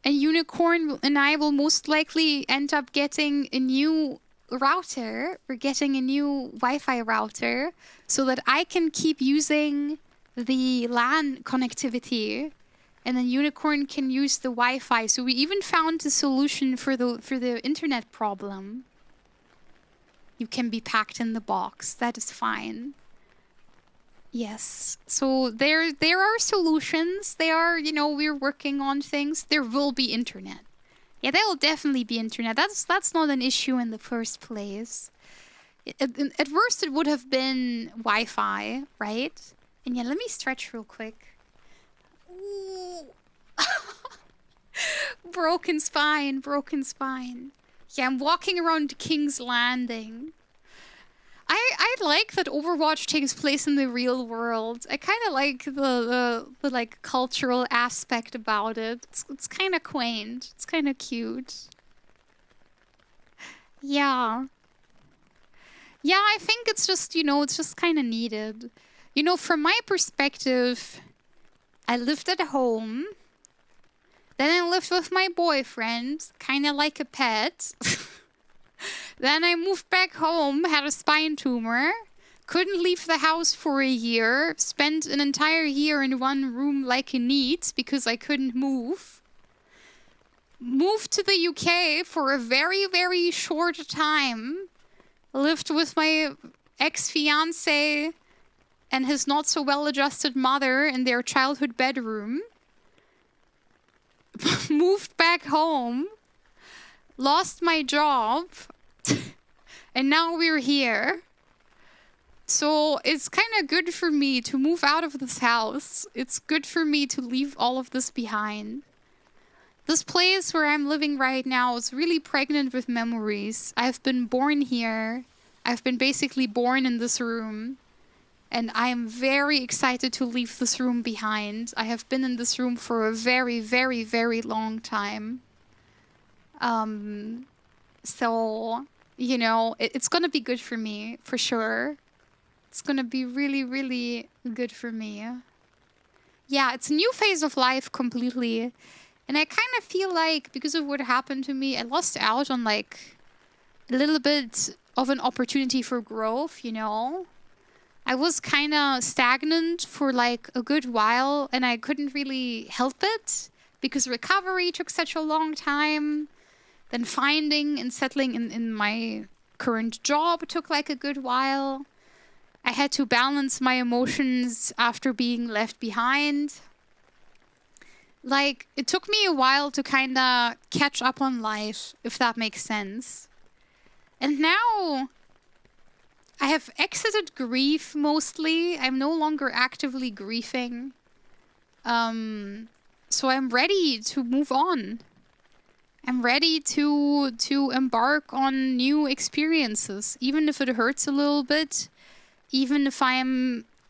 and Unicorn and I will most likely end up getting a new router. We're getting a new Wi-Fi router so that I can keep using the LAN connectivity and then Unicorn can use the Wi-Fi. So we even found a solution for the internet problem. You can be packed in the box. That is fine. Yes. So there are solutions. There are, you know, we're working on things. There will be internet. Yeah, there will definitely be internet. That's not an issue in the first place. At worst, it would have been Wi-Fi, right? And yeah, let me stretch real quick. Ooh. Broken spine, broken spine. Yeah, I'm walking around King's Landing. I like that Overwatch takes place in the real world. I kind of like the like cultural aspect about it. It's kind of quaint. It's kind of cute. Yeah. Yeah, I think it's just, you know, it's just kind of needed. You know, from my perspective, I lived at home. Then I lived with my boyfriend, kind of like a pet. Then I moved back home, had a spine tumor, couldn't leave the house for a year, spent an entire year in one room like a NEET because I couldn't move. Moved to the UK for a very, very short time. Lived with my ex-fiancé and his not so well-adjusted mother in their childhood bedroom. Moved back home. Lost my job. And now we're here. So it's kind of good for me to move out of this house. It's good for me to leave all of this behind. This place where I'm living right now is really pregnant with memories. I've been born here. I've been basically born in this room. And I am very excited to leave this room behind. I have been in this room for a very, very, very long time. So, you know, it's gonna be good for me, for sure. It's gonna be really, really good for me. Yeah, it's a new phase of life completely. And I kind of feel like, because of what happened to me, I lost out on, like, a little bit of an opportunity for growth, you know? I was kind of stagnant for, like, a good while, and I couldn't really help it, because recovery took such a long time. Then finding and settling in my current job took, like, a good while. I had to balance my emotions after being left behind. Like, it took me a while to kind of catch up on life, if that makes sense. And now I have exited grief mostly. I'm no longer actively grieving. So I'm ready to move on. I'm ready to embark on new experiences, even if it hurts a little bit. Even if I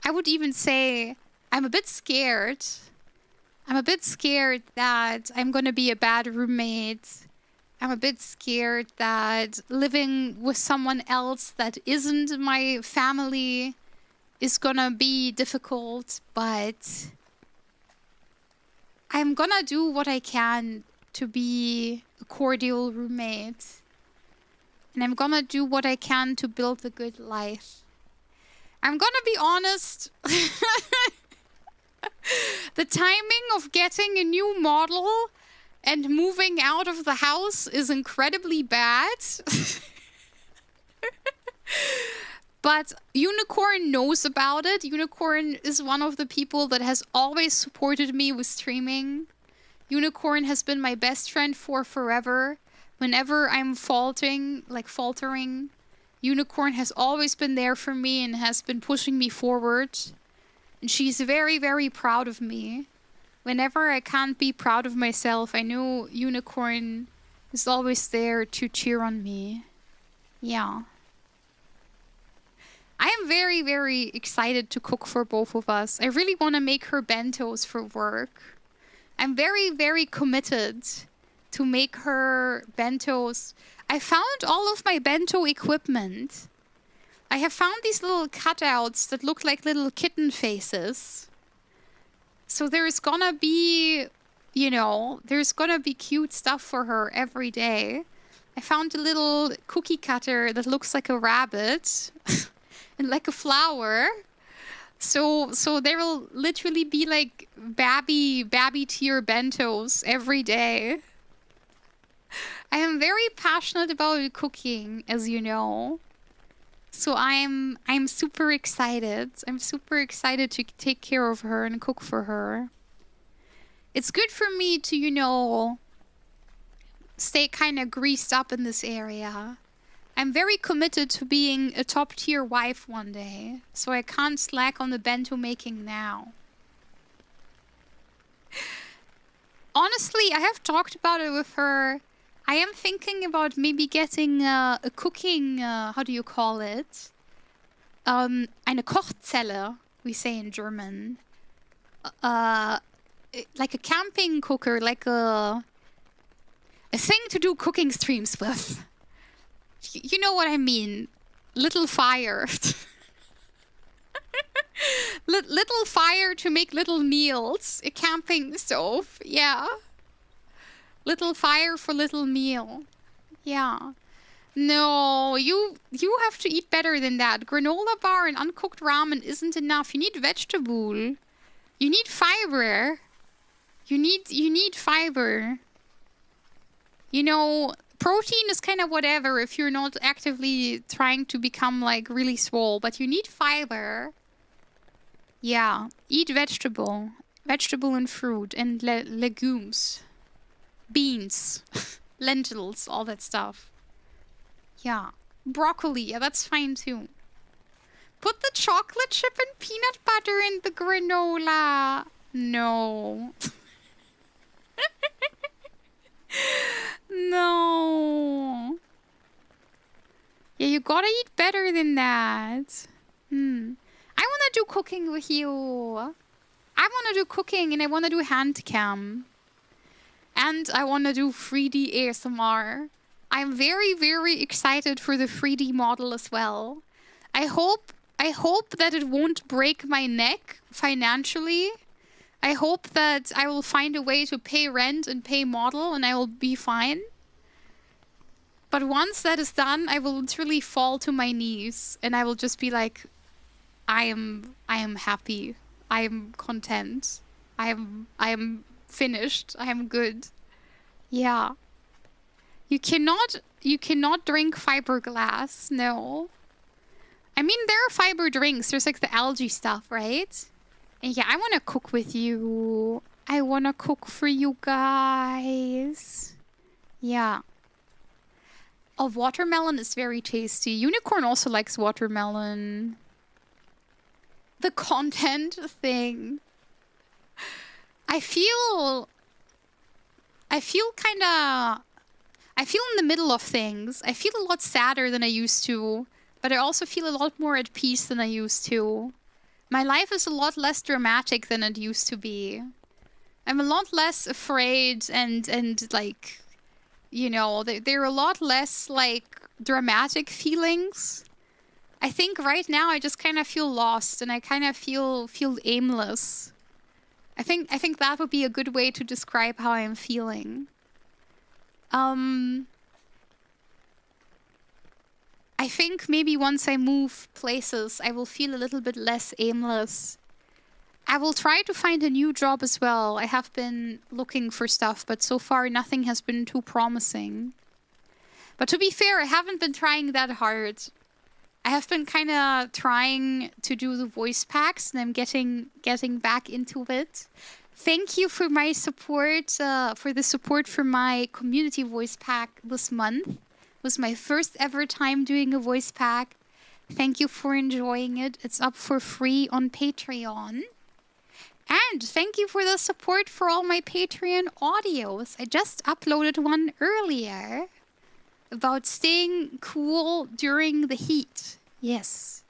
would even say I'm a bit scared. I'm a bit scared that I'm going to be a bad roommate. I'm a bit scared that living with someone else that isn't my family is going to be difficult, but I'm going to do what I can to be a cordial roommate. And I'm going to do what I can to build a good life. I'm going to be honest. The timing of getting a new model and moving out of the house is incredibly bad. But Unicorn knows about it. Unicorn is one of the people that has always supported me with streaming. Unicorn has been my best friend for forever. Whenever I'm faltering, Unicorn has always been there for me and has been pushing me forward. And she's very, very proud of me. Whenever I can't be proud of myself, I know Unicorn is always there to cheer on me. Yeah. I am very, very excited to cook for both of us. I really want to make her bentos for work. I'm very, very committed to make her bentos. I found all of my bento equipment. I have found these little cutouts that look like little kitten faces. So there's gonna be, you know, there's gonna be cute stuff for her every day. I found a little cookie cutter that looks like a rabbit and like a flower. So there will literally be like babby tier bentos every day. I am very passionate about cooking, as you know. So I'm super excited. I'm super excited to take care of her and cook for her. It's good for me to, you know, stay kind of greased up in this area. I'm very committed to being a top tier wife one day, so I can't slack on the bento making now. Honestly, I have talked about it with her. I am thinking about maybe getting a cooking, how do you call it? Eine Kochzelle, we say in German. Like a camping cooker, like a thing to do cooking streams with. You know what I mean? Little fire. Little fire to make little meals. A camping stove, yeah. Little fire for little meal. Yeah. No, you have to eat better than that. Granola bar and uncooked ramen isn't enough. You need vegetable. You need fiber. You need fiber. You know, protein is kind of whatever if you're not actively trying to become like really swole, but you need fiber. Yeah, eat vegetable. Vegetable and fruit and legumes. Beans, lentils, all that stuff. Yeah. Broccoli, yeah, that's fine too. Put the chocolate chip and peanut butter in the granola. No. No. Yeah, you gotta eat better than that. I wanna do cooking with you. I wanna do cooking and I wanna do hand cam. And I want to do 3D ASMR. I'm very, very excited for the 3D model as well. I hope that it won't break my neck financially. I hope that I will find a way to pay rent and pay model and I will be fine. But once that is done, I will literally fall to my knees and I will just be like, I am happy. I am content. I am finished. I am good. Yeah. You cannot drink fiberglass. No. I mean, there are fiber drinks. There's like the algae stuff, right? And yeah, I want to cook with you. I want to cook for you guys. Yeah. Oh, watermelon is very tasty. Unicorn also likes watermelon. The content thing. I feel in the middle of things. I feel a lot sadder than I used to, but I also feel a lot more at peace than I used to. My life is a lot less dramatic than it used to be. I'm a lot less afraid and like, you know, there are a lot less like dramatic feelings. I think right now I just kind of feel lost and I kind of feel aimless. I think that would be a good way to describe how I'm feeling. I think maybe once I move places, I will feel a little bit less aimless. I will try to find a new job as well. I have been looking for stuff, but so far nothing has been too promising. But to be fair, I haven't been trying that hard. I have been kind of trying to do the voice packs, and I'm getting back into it. Thank you for my support, for the support for my community voice pack this month. It was my first ever time doing a voice pack. Thank you for enjoying it. It's up for free on Patreon. And thank you for the support for all my Patreon audios. I just uploaded one earlier about staying cool during the heat. Yes.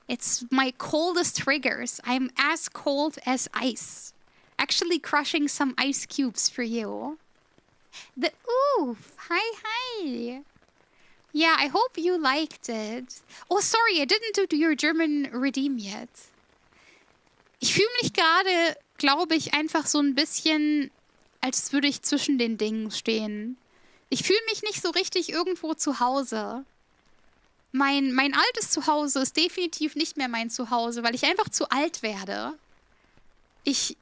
It's my coldest triggers. I'm as cold as ice. Actually crushing some ice cubes for you. The oof. Hi. Yeah, I hope you liked it. Oh, sorry, I didn't do your German redeem yet. Ich fühle mich gerade, glaube ich, einfach so ein bisschen, als würde ich zwischen den Dingen stehen. Ich fühle mich nicht so richtig irgendwo zu Hause. Mein altes Zuhause ist definitiv nicht mehr mein Zuhause, weil ich einfach zu alt werde. Ich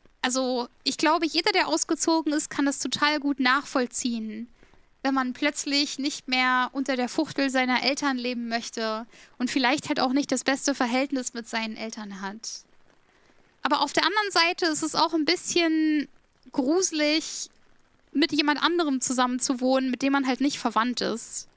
glaube, jeder, der ausgezogen ist, kann das total gut nachvollziehen, wenn man plötzlich nicht mehr unter der Fuchtel seiner Eltern leben möchte und vielleicht halt auch nicht das beste Verhältnis mit seinen Eltern hat. Aber auf der anderen Seite ist es auch ein bisschen gruselig, mit jemand anderem zusammen zu wohnen, mit dem man halt nicht verwandt ist.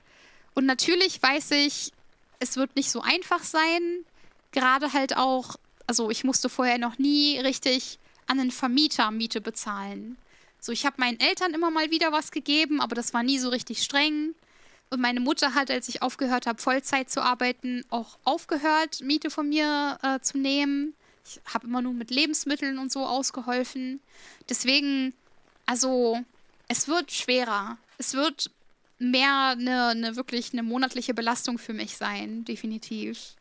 Und natürlich weiß ich, es wird nicht so einfach sein. Gerade halt auch, also ich musste vorher noch nie richtig an einen Vermieter Miete bezahlen. So, ich habe meinen Eltern immer mal wieder was gegeben, aber das war nie so richtig streng. Und meine Mutter hat, als ich aufgehört habe, Vollzeit zu arbeiten, auch aufgehört, Miete von mir zu nehmen. Ich habe immer nur mit Lebensmitteln und so ausgeholfen. Deswegen, also, es wird schwerer. Es wird mehr wirklich eine monatliche Belastung für mich sein, definitiv.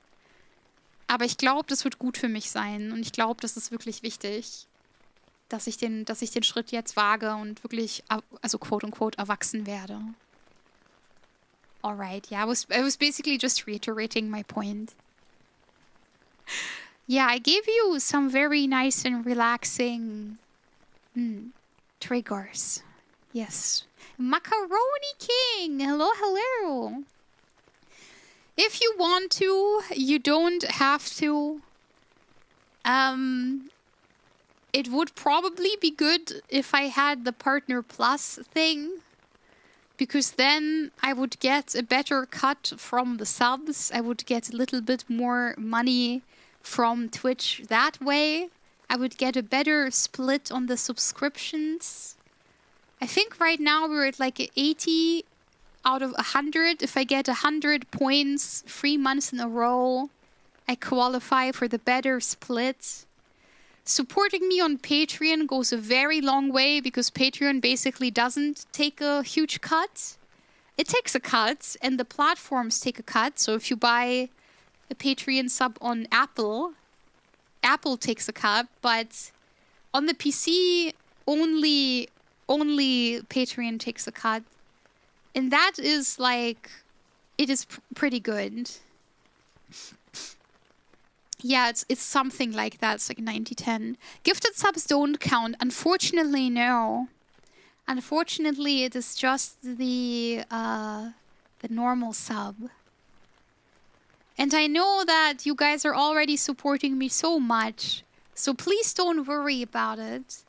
Aber ich glaube, das wird gut für mich sein. Und ich glaube, das ist wirklich wichtig, dass ich den Schritt jetzt wage und wirklich, also quote-unquote, erwachsen werde. Alright, yeah, I was basically just reiterating my point. Yeah, I gave you some very nice and relaxing triggers. Yes. Macaroni King! Hello. If you want to, you don't have to. It would probably be good if I had the Partner Plus thing, because then I would get a better cut from the subs. I would get a little bit more money from Twitch that way. I would get a better split on the subscriptions. I think right now we're at like 80 out of 100. If I get 100 points 3 months in a row, I qualify for the better split. Supporting me on Patreon goes a very long way because Patreon basically doesn't take a huge cut. it takes a cut, and the platforms take a cut. So if you buy a Patreon sub on Apple, Apple takes a cut, but on the PC, only Patreon takes a cut. And that is like, it is pretty good. Yeah, it's something like that. It's like 90-10. Gifted subs don't count. Unfortunately, no. Unfortunately, it is just the normal sub. And I know that you guys are already supporting me so much, so please don't worry about it.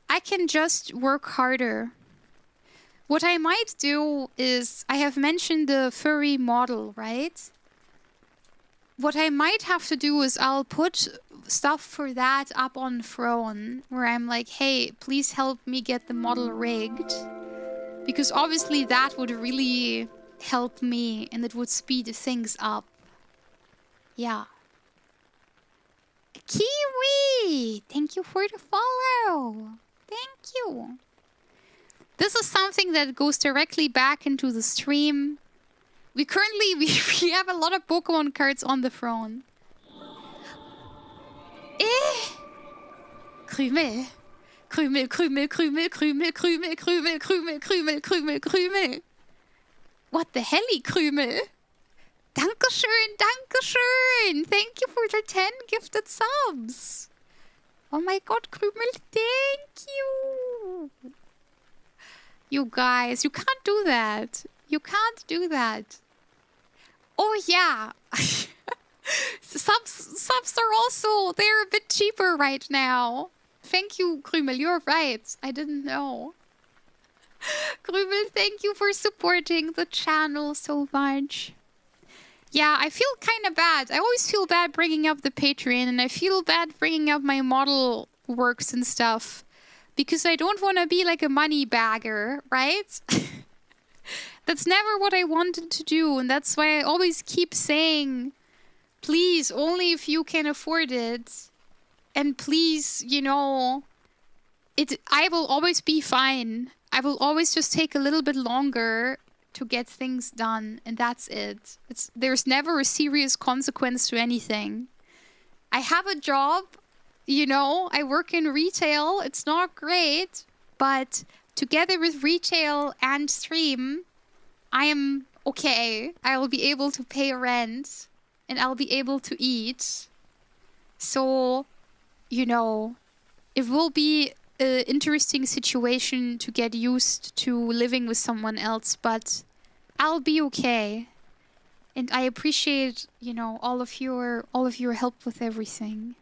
I can just work harder. What I might do is, I have mentioned the furry model, right? What I might have to do is I'll put stuff for that up on Throne, where I'm like, hey, please help me get the model rigged. Because obviously that would really help me and it would speed things up. Yeah. Kiwi! Thank you for the follow. Thank you. This is something that goes directly back into the stream. We currently, we have a lot of Pokemon cards on the throne. Krümel. Krümel, Krümel, Krümel, Krümel, Krümel, Krümel, Krümel, Krümel, Krümel, Krümel. What the helly, Krümel? Dankeschön, Dankeschön. Thank you for the 10 gifted subs. Oh my god, Krümel, thank you. You guys, you can't do that. You can't do that. Oh yeah. Subs are also, they're a bit cheaper right now. Thank you, Krümel, you're right. I didn't know. Krümel, thank you for supporting the channel so much. Yeah, I feel kind of bad. I always feel bad bringing up the Patreon, and I feel bad bringing up my model works and stuff. Because I don't want to be like a money bagger, right? That's never what I wanted to do, and that's why I always keep saying, please, only if you can afford it. And please, you know, I will always be fine. I will always just take a little bit longer to get things done, and that's it. There's never a serious consequence to anything. I have a job, you know, I work in retail. It's not great, but together with retail and stream, I am okay. I will be able to pay rent and I'll be able to eat. So, you know, it will be an interesting situation to get used to living with someone else, but I'll be okay. And I appreciate, you know, all of your help with everything.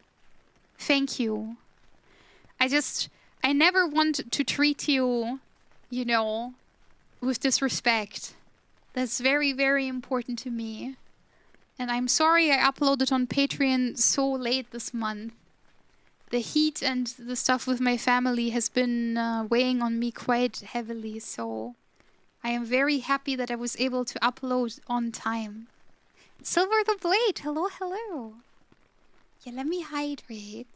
Thank you. I never want to treat you, you know, with disrespect. That's very, very important to me. And I'm sorry I uploaded on Patreon so late this month. The heat and the stuff with my family has been weighing on me quite heavily, so I am very happy that I was able to upload on time. Silver the Blade, hello, hello. Yeah, let me hydrate.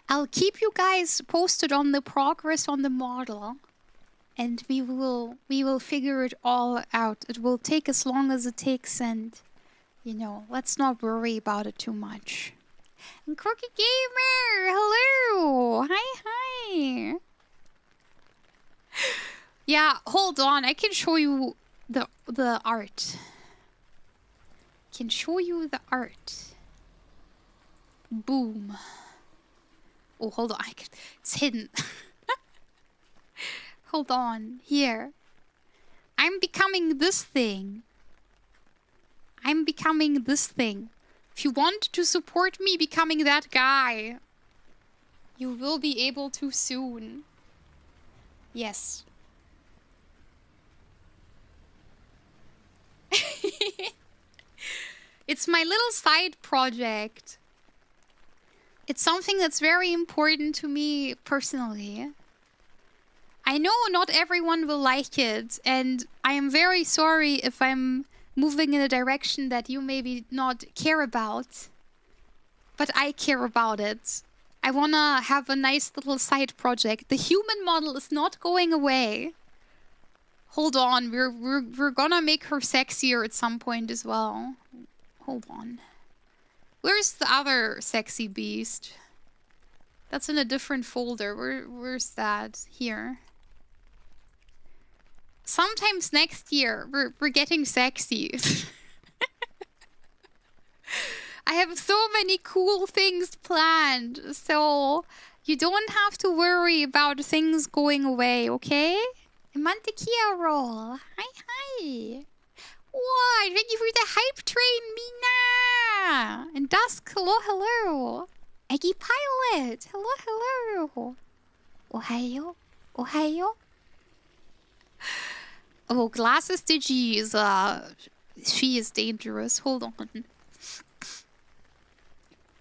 I'll keep you guys posted on the progress on the model, and we will figure it all out. It will take as long as it takes, and you know, let's not worry about it too much. And Crooked Gamer, hello, hi. Yeah, hold on, I can show you the art. Can show you the art. Boom. Oh, hold on. It's hidden. Hold on. Here. I'm becoming this thing. I'm becoming this thing. If you want to support me becoming that guy, you will be able to soon. Yes. It's my little side project. It's something that's very important to me personally. I know not everyone will like it, and I am very sorry if I'm moving in a direction that you maybe not care about. But I care about it. I wanna have a nice little side project. The human model is not going away. Hold on, we're gonna make her sexier at some point as well. Hold on. Where's the other sexy beast? That's in a different folder. Where's that? Here. Sometimes next year we're getting sexy. I have so many cool things planned, so you don't have to worry about things going away, okay? Mantequilla roll. Hi. What? Thank you for the hype train, Mina! And Dusk, hello. Eggy Pilot, hello. Ohio. Oh, Glasses Digi is, she is dangerous. Hold on.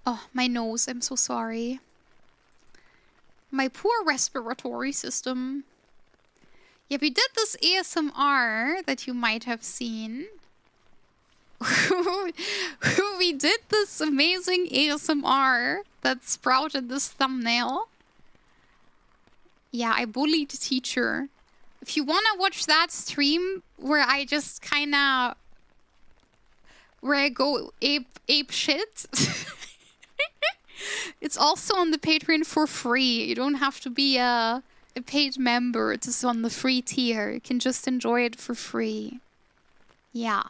Oh, my nose. I'm so sorry. My poor respiratory system. Yeah, we did this ASMR that you might have seen. We did this amazing ASMR that sprouted this thumbnail. Yeah, I bullied the teacher. If you want to watch that stream where I just kind of... where I go ape shit... It's also on the Patreon for free. You don't have to be a paid member. It's on the free tier. You can just enjoy it for free. Yeah.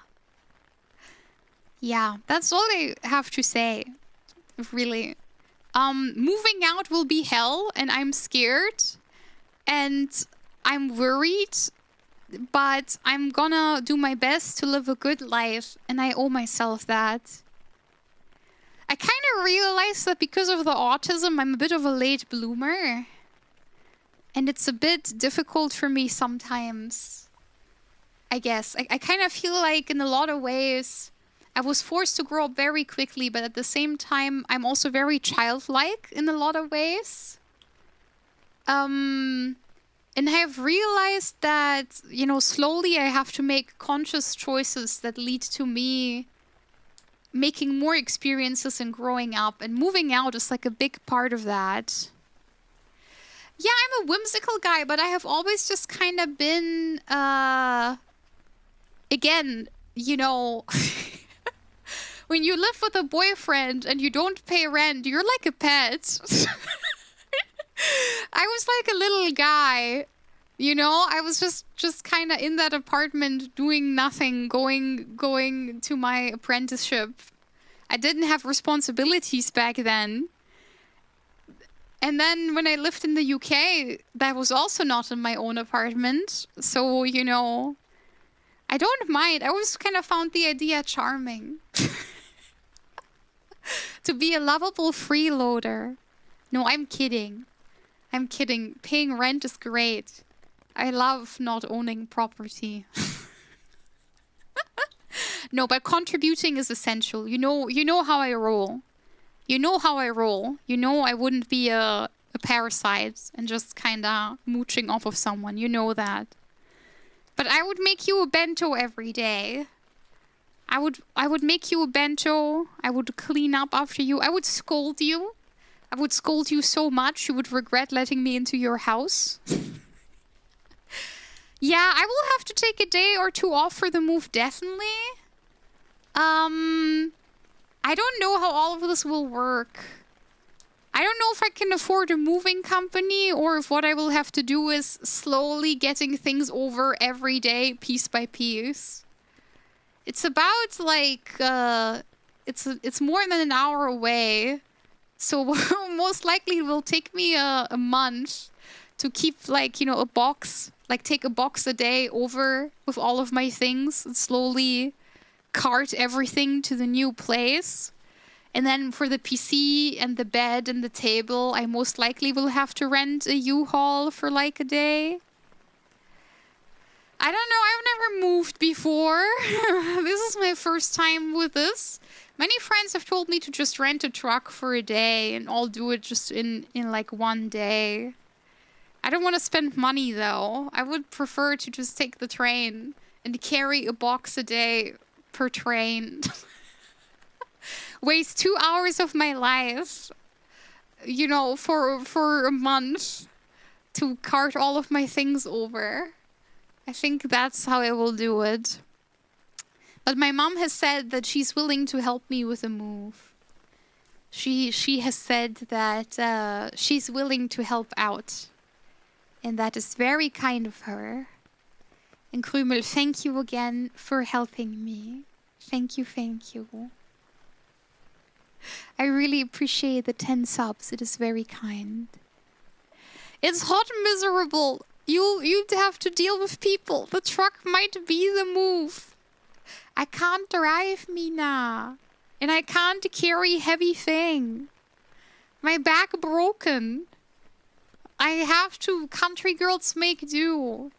Yeah, that's all I have to say. Really. Moving out will be hell, and I'm scared. And I'm worried. But I'm gonna do my best to live a good life, and I owe myself that. I kind of realized that because of the autism, I'm a bit of a late bloomer. And it's a bit difficult for me sometimes, I guess. I kind of feel like in a lot of ways, I was forced to grow up very quickly, but at the same time, I'm also very childlike in a lot of ways. And I've realized that, you know, slowly I have to make conscious choices that lead to me making more experiences and growing up, and moving out is like a big part of that. Yeah, I'm a whimsical guy, but I have always just kind of been, again, you know, when you live with a boyfriend and you don't pay rent, you're like a pet. I was like a little guy. You know, I was just kind of in that apartment doing nothing, going to my apprenticeship. I didn't have responsibilities back then. And then when I lived in the UK, that was also not in my own apartment. So, you know, I don't mind. I always kind of found the idea charming. To be a lovable freeloader. No, I'm kidding. I'm kidding. Paying rent is great. I love not owning property. No, but contributing is essential. You know how I roll. You know how I roll. You know I wouldn't be a parasite and just kind of mooching off of someone. You know that. But I would make you a bento every day. I would make you a bento. I would clean up after you. I would scold you. I would scold you so much you would regret letting me into your house. Yeah, I will have to take a day or two off for the move, definitely. I don't know how all of this will work. I don't know if I can afford a moving company or if what I will have to do is slowly getting things over every day, piece by piece. It's about like, it's more than an hour away. So most likely it will take me a month to keep like, you know, a box. Like, take a box a day over with all of my things and slowly cart everything to the new place. And then for the PC and the bed and the table, I most likely will have to rent a U-Haul for like a day. I don't know. I've never moved before. This is my first time with this. Many friends have told me to just rent a truck for a day and I'll do it just in like one day. I don't want to spend money, though. I would prefer to just take the train and carry a box a day per train. Waste 2 hours of my life. you know, for a month to cart all of my things over. I think that's how I will do it. But my mom has said that she's willing to help me with a move. She has said that she's willing to help out. And that is very kind of her. And Krümel, thank you again for helping me. Thank you, thank you. I really appreciate the 10 subs. It is very kind. It's hot and miserable. You'd have to deal with people. The truck might be the move. I can't drive, Mina. And I can't carry heavy thing. My back broken. I have to country girls make do.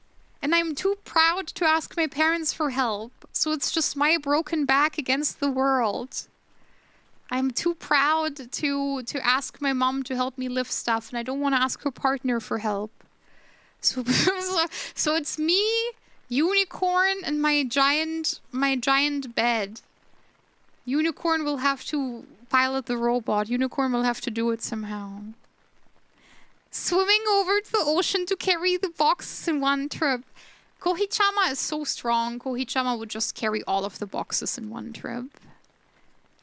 And I'm too proud to ask my parents for help. So it's just my broken back against the world. I'm too proud to ask my mom to help me lift stuff. And I don't want to ask her partner for help. So it's me, Unicorn, and my giant bed. Unicorn will have to pilot the robot. Unicorn will have to do it somehow. Swimming over to the ocean to carry the boxes in one trip. Kohichama is so strong. Kohichama would just carry all of the boxes in one trip.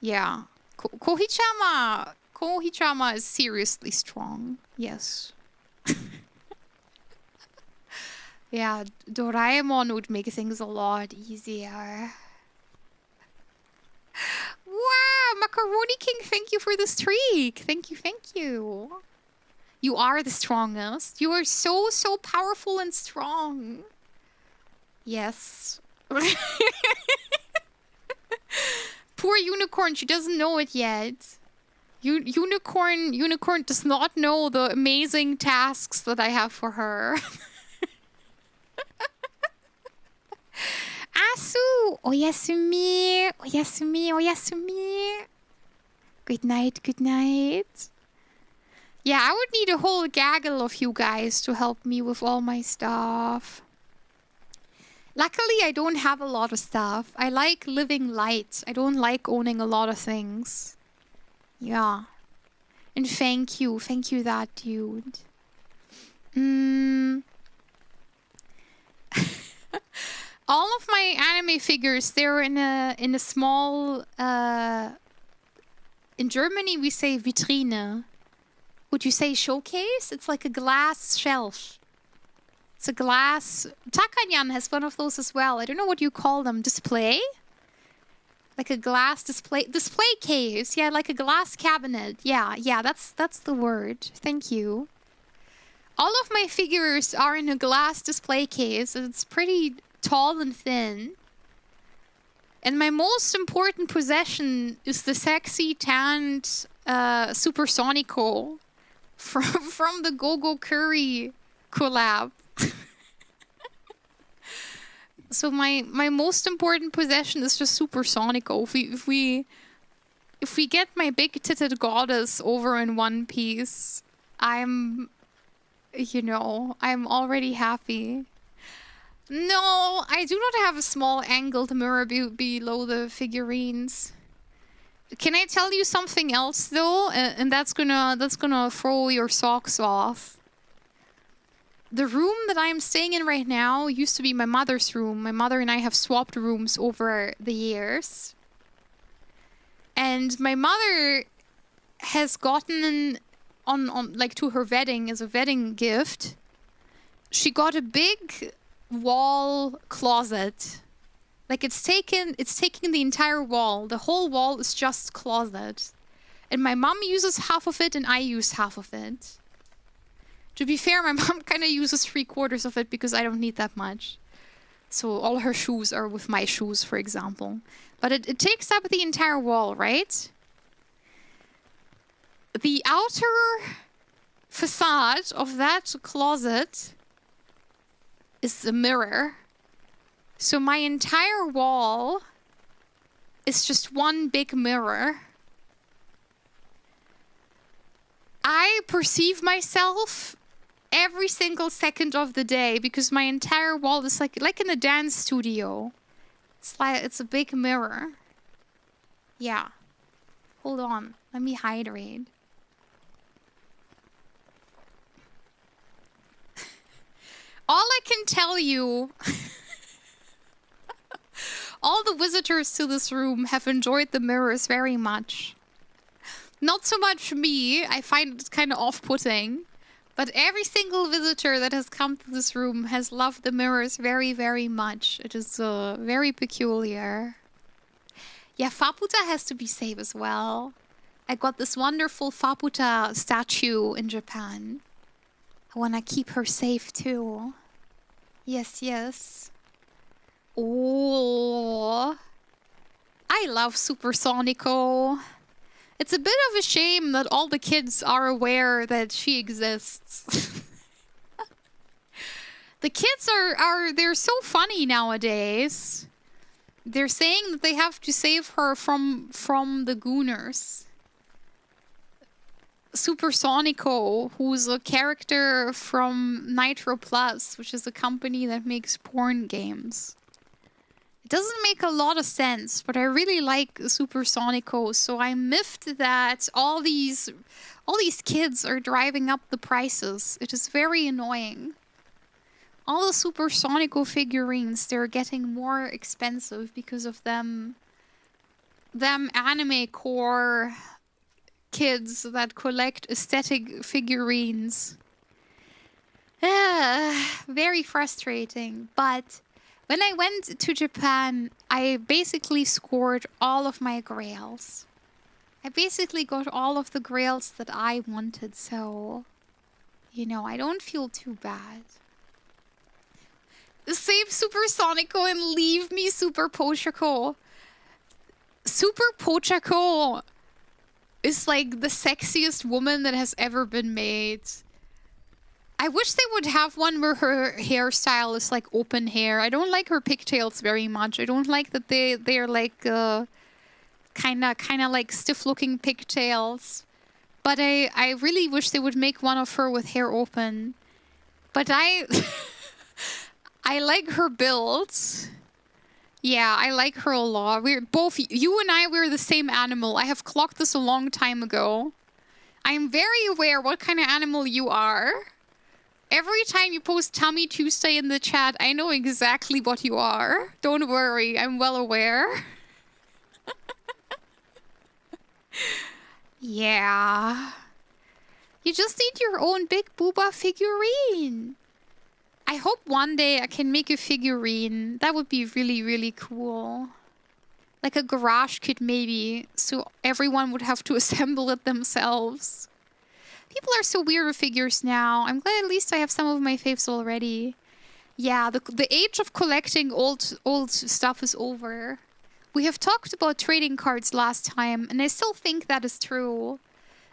Yeah. Kohichama is seriously strong. Yes. Yeah, Doraemon would make things a lot easier. Wow, Macaroni King, thank you for the streak. Thank you, thank you. You are the strongest. You are so, so powerful and strong. Yes. Poor Unicorn, she doesn't know it yet. Unicorn does not know the amazing tasks that I have for her. Asu! Oyasumi! Oyasumi! Oyasumi! Good night, good night. Yeah, I would need a whole gaggle of you guys to help me with all my stuff. Luckily, I don't have a lot of stuff. I like living light. I don't like owning a lot of things. Yeah. And thank you. Thank you, that dude. All of my anime figures, they're in a small... in Germany, we say Vitrine. Would you say showcase? It's like a glass shelf. It's a glass... Takanyan has one of those as well. I don't know what you call them. Display? Like a glass display... Display case. Yeah, like a glass cabinet. Yeah, that's the word. Thank you. All of my figures are in a glass display case. It's pretty tall and thin. And my most important possession is the sexy tanned Supersonico from the Go-Go Curry collab. So my most important possession is just Supersonico. If we get my big-titted goddess over in one piece, I'm already happy. No, I do not have a small angled mirror below the figurines. Can I tell you something else though? And that's gonna throw your socks off. The room that I'm staying in right now used to be my mother's room. My mother and I have swapped rooms over the years. And my mother has gotten on like to her wedding as a wedding gift. She got a big wall closet. Like it's taking the entire wall. The whole wall is just closet. And my mom uses half of it and I use half of it. To be fair, my mom kind of uses 3/4 of it because I don't need that much. So all her shoes are with my shoes, for example. But it takes up the entire wall, right? The outer facade of that closet is a mirror. So my entire wall is just one big mirror. I perceive myself every single second of the day because my entire wall is like in a dance studio. It's a big mirror. Yeah. Hold on. Let me hydrate. can tell you, all the visitors to this room have enjoyed the mirrors very much. Not so much me, I find it kind of off-putting. But every single visitor that has come to this room has loved the mirrors very, very much. It is very peculiar. Yeah, Faputa has to be safe as well. I got this wonderful Faputa statue in Japan. I want to keep her safe too. Yes, yes. Oh, I love Supersonico. It's a bit of a shame that all the kids are aware that she exists. The kids they're so funny nowadays. They're saying that they have to save her from the Gooners. Supersonico, who's a character from Nitro Plus, which is a company that makes porn games. It doesn't make a lot of sense, but I really like Supersonico, so I'm miffed that all these kids are driving up the prices. It is very annoying. All the Supersonico figurines, they're getting more expensive because of them anime core kids that collect aesthetic figurines. Very frustrating, but when I went to Japan, I basically scored all of my grails. I basically got all of the grails that I wanted, so, you know, I don't feel too bad. Save Supersonico and leave me Super Pochako. Super Pochako is like the sexiest woman that has ever been made. I wish they would have one where her hairstyle is like open hair. I don't like her pigtails very much. I don't like that they're like kind of like stiff looking pigtails. But I really wish they would make one of her with hair open. But I like her build. Yeah, I like her a lot. We're both, you and I, we're the same animal. I have clocked this a long time ago. I am very aware what kind of animal you are. Every time you post Tummy Tuesday in the chat, I know exactly what you are. Don't worry, I'm well aware. Yeah. You just need your own big booba figurine. I hope one day I can make a figurine. That would be really, really cool. Like a garage kit maybe, so everyone would have to assemble it themselves. People are so weird with figures now. I'm glad at least I have some of my faves already. Yeah, the age of collecting old stuff is over. We have talked about trading cards last time, and I still think that is true.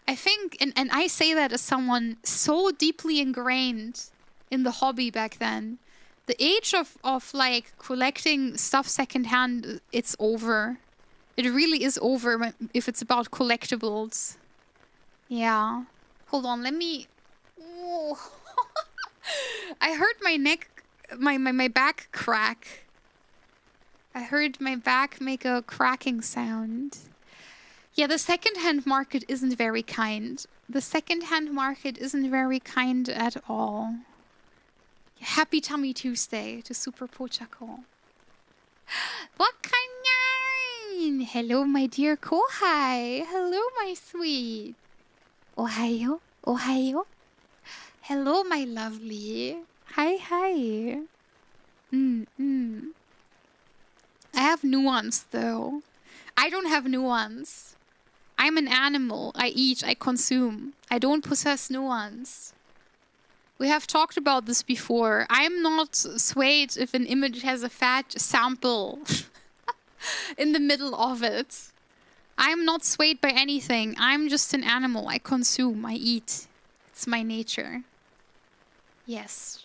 I think, and I say that as someone so deeply ingrained in the hobby back then. The age of like collecting stuff secondhand, it's over. It really is over if it's about collectibles. Yeah. Hold on, let me... Oh. I heard my neck... My back crack. I heard my back make a cracking sound. Yeah, the secondhand market isn't very kind. The secondhand market isn't very kind at all. Happy Tummy Tuesday to Super Pochako. Wakanan! Hello, my dear Kohai. Hello, my sweet. Ohayo? Ohayo? Hello, my lovely. Hi, hi. I have nuance, though. I don't have nuance. I'm an animal. I eat, I consume. I don't possess nuance. We have talked about this before. I'm not swayed if an image has a fat sample in the middle of it. I'm not swayed by anything. I'm just an animal. I consume. I eat. It's my nature. Yes.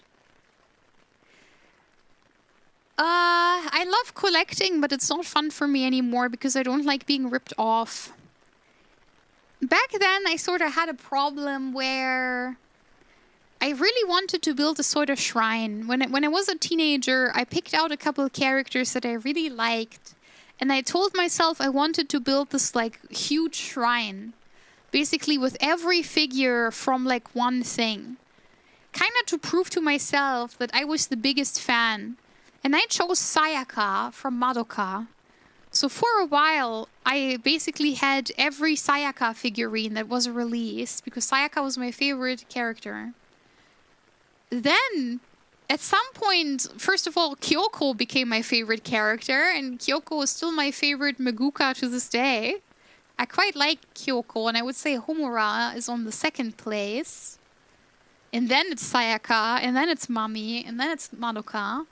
I love collecting, but it's not fun for me anymore because I don't like being ripped off. Back then, I sort of had a problem where I really wanted to build a sort of shrine. When I was a teenager, I picked out a couple of characters that I really liked. And I told myself I wanted to build this like huge shrine. Basically with every figure from like one thing. kind of to prove to myself that I was the biggest fan. And I chose Sayaka from Madoka. So for a while, I basically had every Sayaka figurine that was released because Sayaka was my favorite character. Then, at some point, first of all, Kyoko became my favorite character, and Kyoko is still my favorite Maguka to this day. I quite like Kyoko, and I would say Homura is on the second place. And then it's Sayaka, and then it's Mami, and then it's Madoka.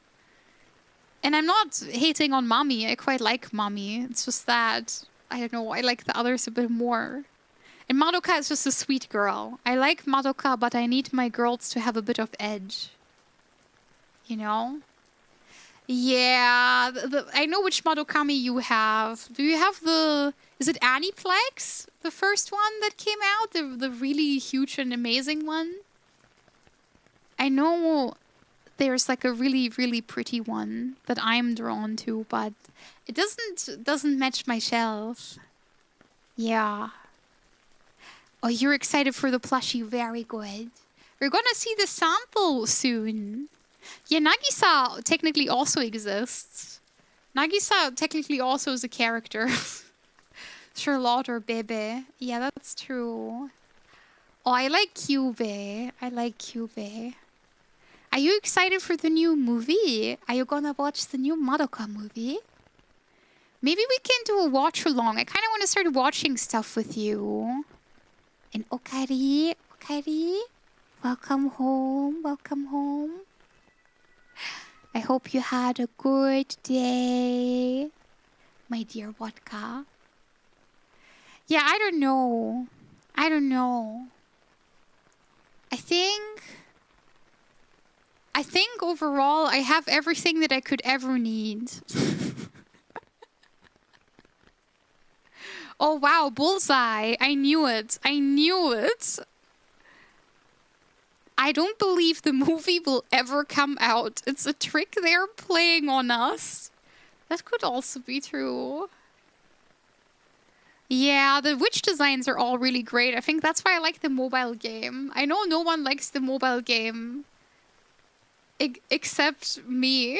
And I'm not hating on Mami, I quite like Mami. It's just that, I don't know, I like the others a bit more. And Madoka is just a sweet girl. I like Madoka, but I need my girls to have a bit of edge. You know? Yeah, I know which Madokami you have. Do you have the... Is it Aniplex? The first one that came out? The really huge and amazing one? I know there's like a really, really pretty one that I'm drawn to, but it doesn't match my shelf. Yeah. Oh, you're excited for the plushie. Very good. We're gonna see the sample soon. Yeah, Nagisa technically also exists. Nagisa technically also is a character. Charlotte or Bebe. Yeah, that's true. Oh, I like Kyubey. I like Kyubey. Are you excited for the new movie? Are you gonna watch the new Madoka movie? Maybe we can do a watch along. I kind of want to start watching stuff with you. And Okari, Okari, welcome home, welcome home. I hope you had a good day, my dear Vodka. Yeah, I don't know. I don't know. I think overall I have everything that I could ever need. Oh wow, bullseye. I knew it. I knew it. I don't believe the movie will ever come out. It's a trick they're playing on us. That could also be true. Yeah, the witch designs are all really great. I think that's why I like the mobile game. I know no one likes the mobile game. Except me.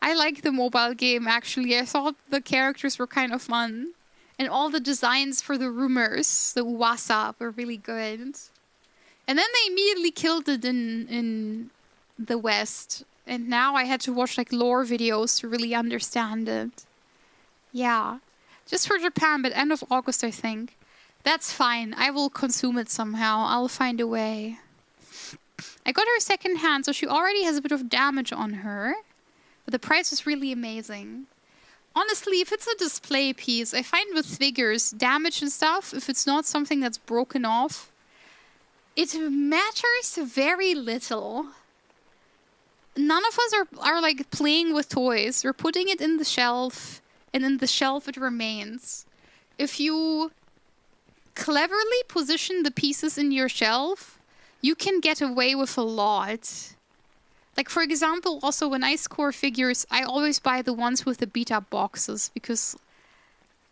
I like the mobile game, actually. I thought the characters were kind of fun. And all the designs for the rumors, the Uwasa, were really good. And then they immediately killed it in the West. And now I had to watch like lore videos to really understand it. Yeah. Just for Japan, but end of August, I think. That's fine. I will consume it somehow. I'll find a way. I got her second hand, so she already has a bit of damage on her. But the price is really amazing. Honestly, if it's a display piece, I find with figures, damage and stuff, if it's not something that's broken off, it matters very little. None of us are like playing with toys. We're putting it in the shelf, and in the shelf it remains. If you cleverly position the pieces in your shelf, you can get away with a lot. Like, for example, also when I score figures, I always buy the ones with the beat-up boxes, because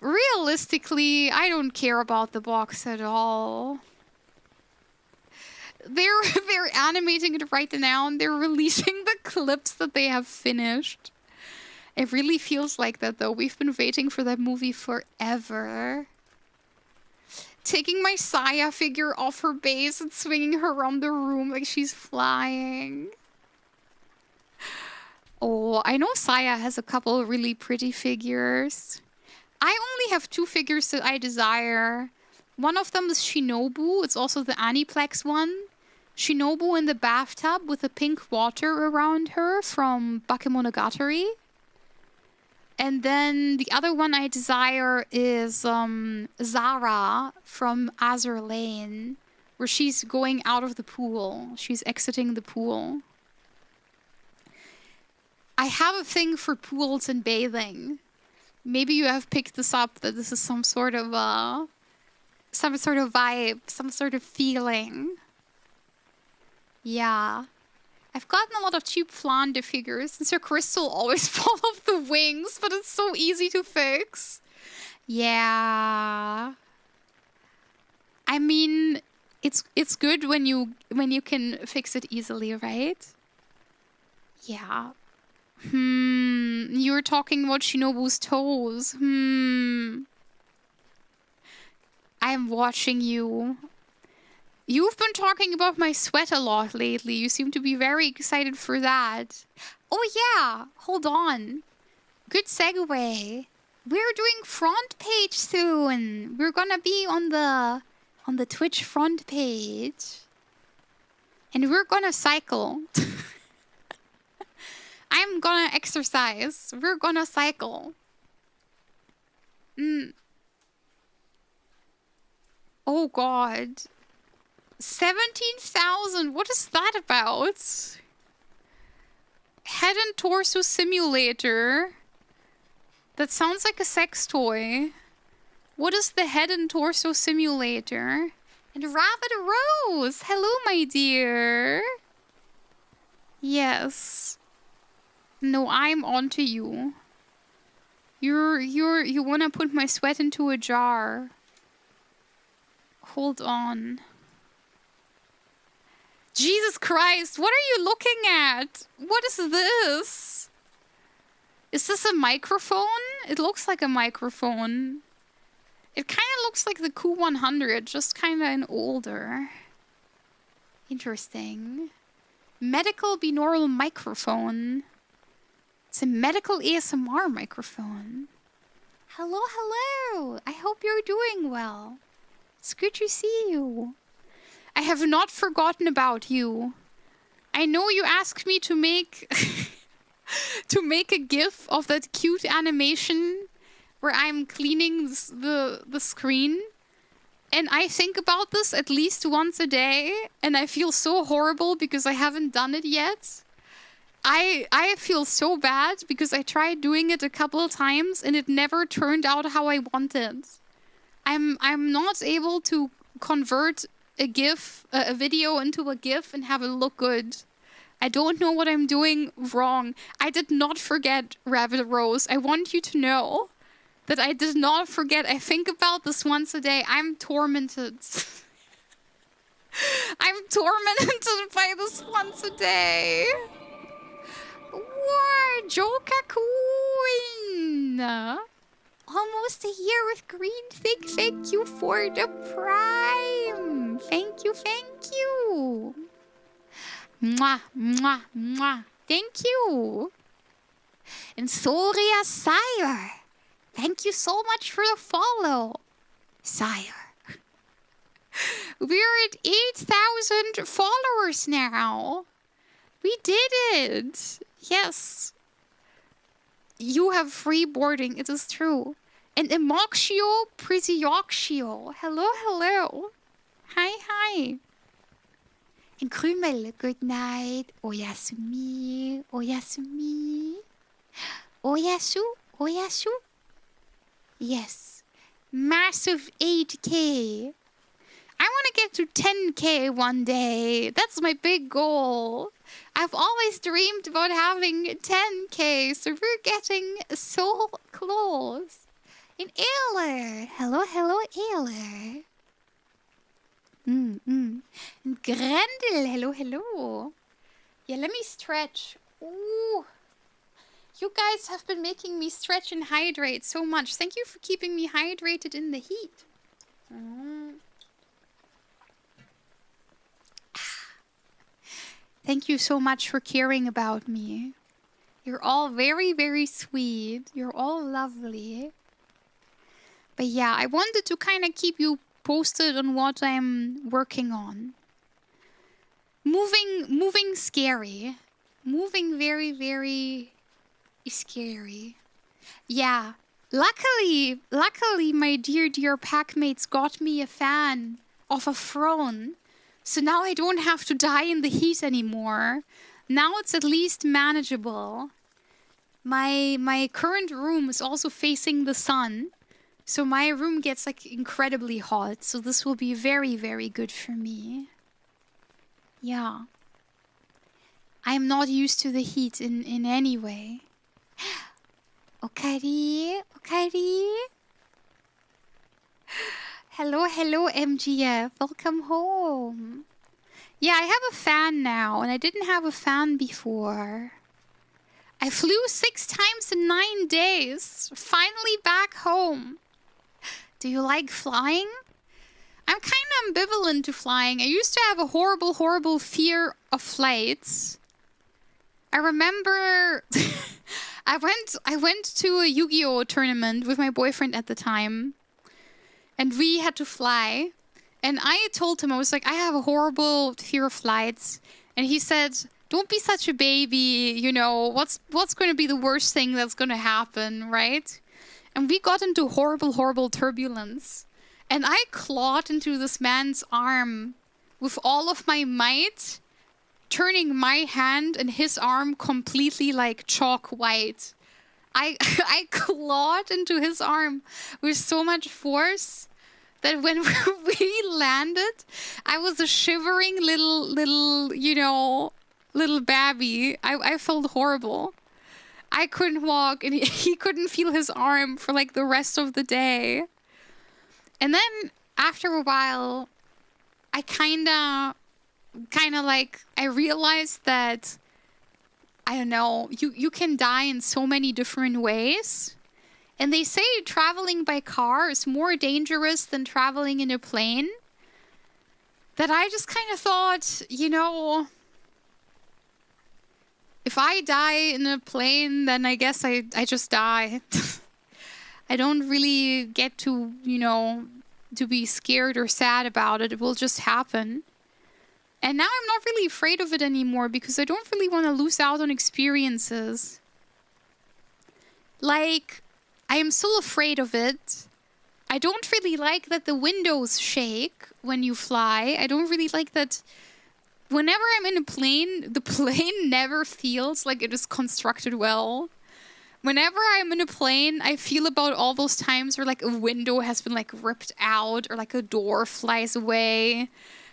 realistically, I don't care about the box at all. They're animating it right now, and they're releasing the clips that they have finished. It really feels like that, though. We've been waiting for that movie forever. Taking my Saya figure off her base and swinging her around the room like she's flying. Oh, I know Saya has a couple of really pretty figures. I only have 2 figures that I desire. One of them is Shinobu. It's also the Aniplex one. Shinobu in the bathtub with the pink water around her from Bakemonogatari. And then the other one I desire is Zara from Azur Lane, where she's going out of the pool. She's exiting the pool. I have a thing for pools and bathing. Maybe you have picked this up, that this is some sort of vibe, some sort of feeling. Yeah. I've gotten a lot of cheap Flander figures, and Sir Crystal always fall off the wings, but it's so easy to fix. Yeah. I mean, It's good when you can fix it easily, right? Yeah. You were talking about Shinobu's toes. I'm watching you. You've been talking about my sweat a lot lately. You seem to be very excited for that. Oh yeah, hold on. Good segue. We're doing front page soon. We're gonna be on the Twitch front page. And we're gonna cycle. I'm gonna exercise. We're gonna cycle. Oh god. 17,000. What is that about? Head and torso simulator. That sounds like a sex toy. What is the head and torso simulator? And Rabbit Rose. Hello, my dear. Yes. No, I'm onto you. You wanna put my sweat into a jar. Hold on. Jesus Christ, what are you looking at? What is this? Is this a microphone? It looks like a microphone. It kind of looks like the Q100, just kind of an older. Interesting. Medical binaural microphone. It's a medical ASMR microphone. Hello, hello. I hope you're doing well. It's good to see you. I have not forgotten about you. I know you asked me to make to make a GIF of that cute animation where I'm cleaning the screen. And I think about this at least once a day, and I feel so horrible because I haven't done it yet. I feel so bad because I tried doing it a couple of times and it never turned out how I wanted. I'm not able to convert a GIF, a video into a GIF and have it look good. I don't know what I'm doing wrong. I did not forget Rabbit Rose. I want you to know that I did not forget. I think about this once a day. I'm tormented. I'm tormented by this once a day. What? Joka Queen! Almost a year with Green Thick. Thank you for the prime. Thank you, thank you. Mwah, mwah, mwah. Thank you. And Soria Sire. Thank you so much for the follow, Sire. We're at 8,000 followers now. We did it. Yes. You have free boarding. It is true. And Emoxio Prisioxio. Hello, hello. Hi, hi. And Krümel, good night. Oyasumi, Oyasumi. Oyasu, Oyasu. Yes. Massive 8K. I want to get to 10K one day. That's my big goal. I've always dreamed about having 10K, so we're getting so close. And Ailer. Hello, hello, Ailer. And Grendel. Hello, hello. Yeah, let me stretch. Ooh. You guys have been making me stretch and hydrate so much. Thank you for keeping me hydrated in the heat. Thank you so much for caring about me. You're all very, very sweet. You're all lovely. But yeah, I wanted to kind of keep you posted on what I'm working on. Moving scary. Moving very, very scary. Yeah. Luckily, my dear packmates got me a fan of a throne. So now I don't have to die in the heat anymore. Now it's at least manageable. My current room is also facing the sun. So my room gets like incredibly hot. So this will be very, very good for me. Yeah. I'm not used to the heat in any way. Okari, Okari. Hello, hello, MGF. Welcome home. Yeah, I have a fan now, and I didn't have a fan before. I flew 6 times in 9 days. Finally back home. Do you like flying? I'm kind of ambivalent to flying. I used to have a horrible, horrible fear of flights. I remember I went to a Yu-Gi-Oh tournament with my boyfriend at the time. And we had to fly. And I told him, I was like, I have a horrible fear of flights. And he said, don't be such a baby. You know, what's going to be the worst thing that's going to happen, right? And we got into horrible, horrible turbulence. And I clawed into this man's arm with all of my might, turning my hand and his arm completely like chalk white. I clawed into his arm with so much force that when we landed, I was a shivering little, you know, little babby. I felt horrible. I couldn't walk, and he couldn't feel his arm for like the rest of the day. And then after a while, I kind of like, I realized that, I don't know, you can die in so many different ways. And they say traveling by car is more dangerous than traveling in a plane. That I just kind of thought, you know, if I die in a plane, then I guess I just die. I don't really get to, you know, to be scared or sad about it. It will just happen. And now I'm not really afraid of it anymore because I don't really want to lose out on experiences. Like, I am still afraid of it. I don't really like that the windows shake when you fly. I don't really like that whenever I'm in a plane, the plane never feels like it is constructed well. Whenever I'm in a plane, I feel about all those times where like a window has been like ripped out or like a door flies away.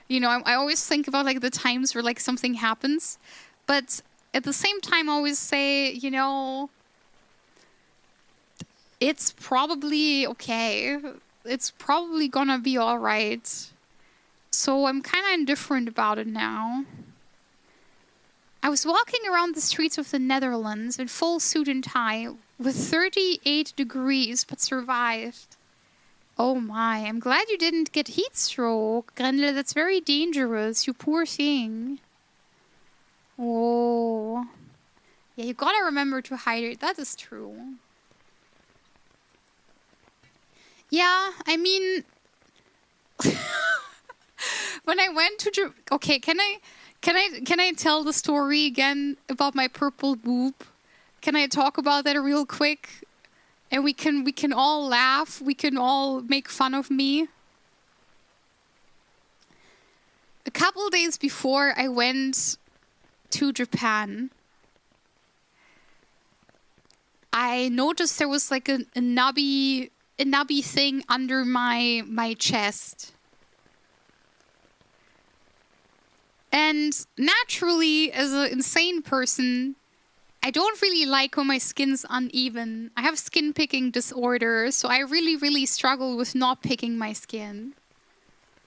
You know, I always think about like the times where like something happens. But at the same time, I always say, you know, it's probably okay. It's probably gonna be all right. So I'm kind of indifferent about it now. I was walking around the streets of the Netherlands in full suit and tie with 38 degrees, but survived. Oh my, I'm glad you didn't get heat stroke. Grendel, that's very dangerous, you poor thing. Oh. Yeah, you gotta remember to hydrate, that is true. Yeah, I mean... when I went to... Okay, can I tell the story again about my purple boob? Can I talk about that real quick? And we can all laugh. We can all make fun of me. A couple days before I went to Japan, I noticed there was like a nubby thing under my chest. And naturally, as an insane person, I don't really like when my skin's uneven. I have skin picking disorder, so I really, really struggle with not picking my skin.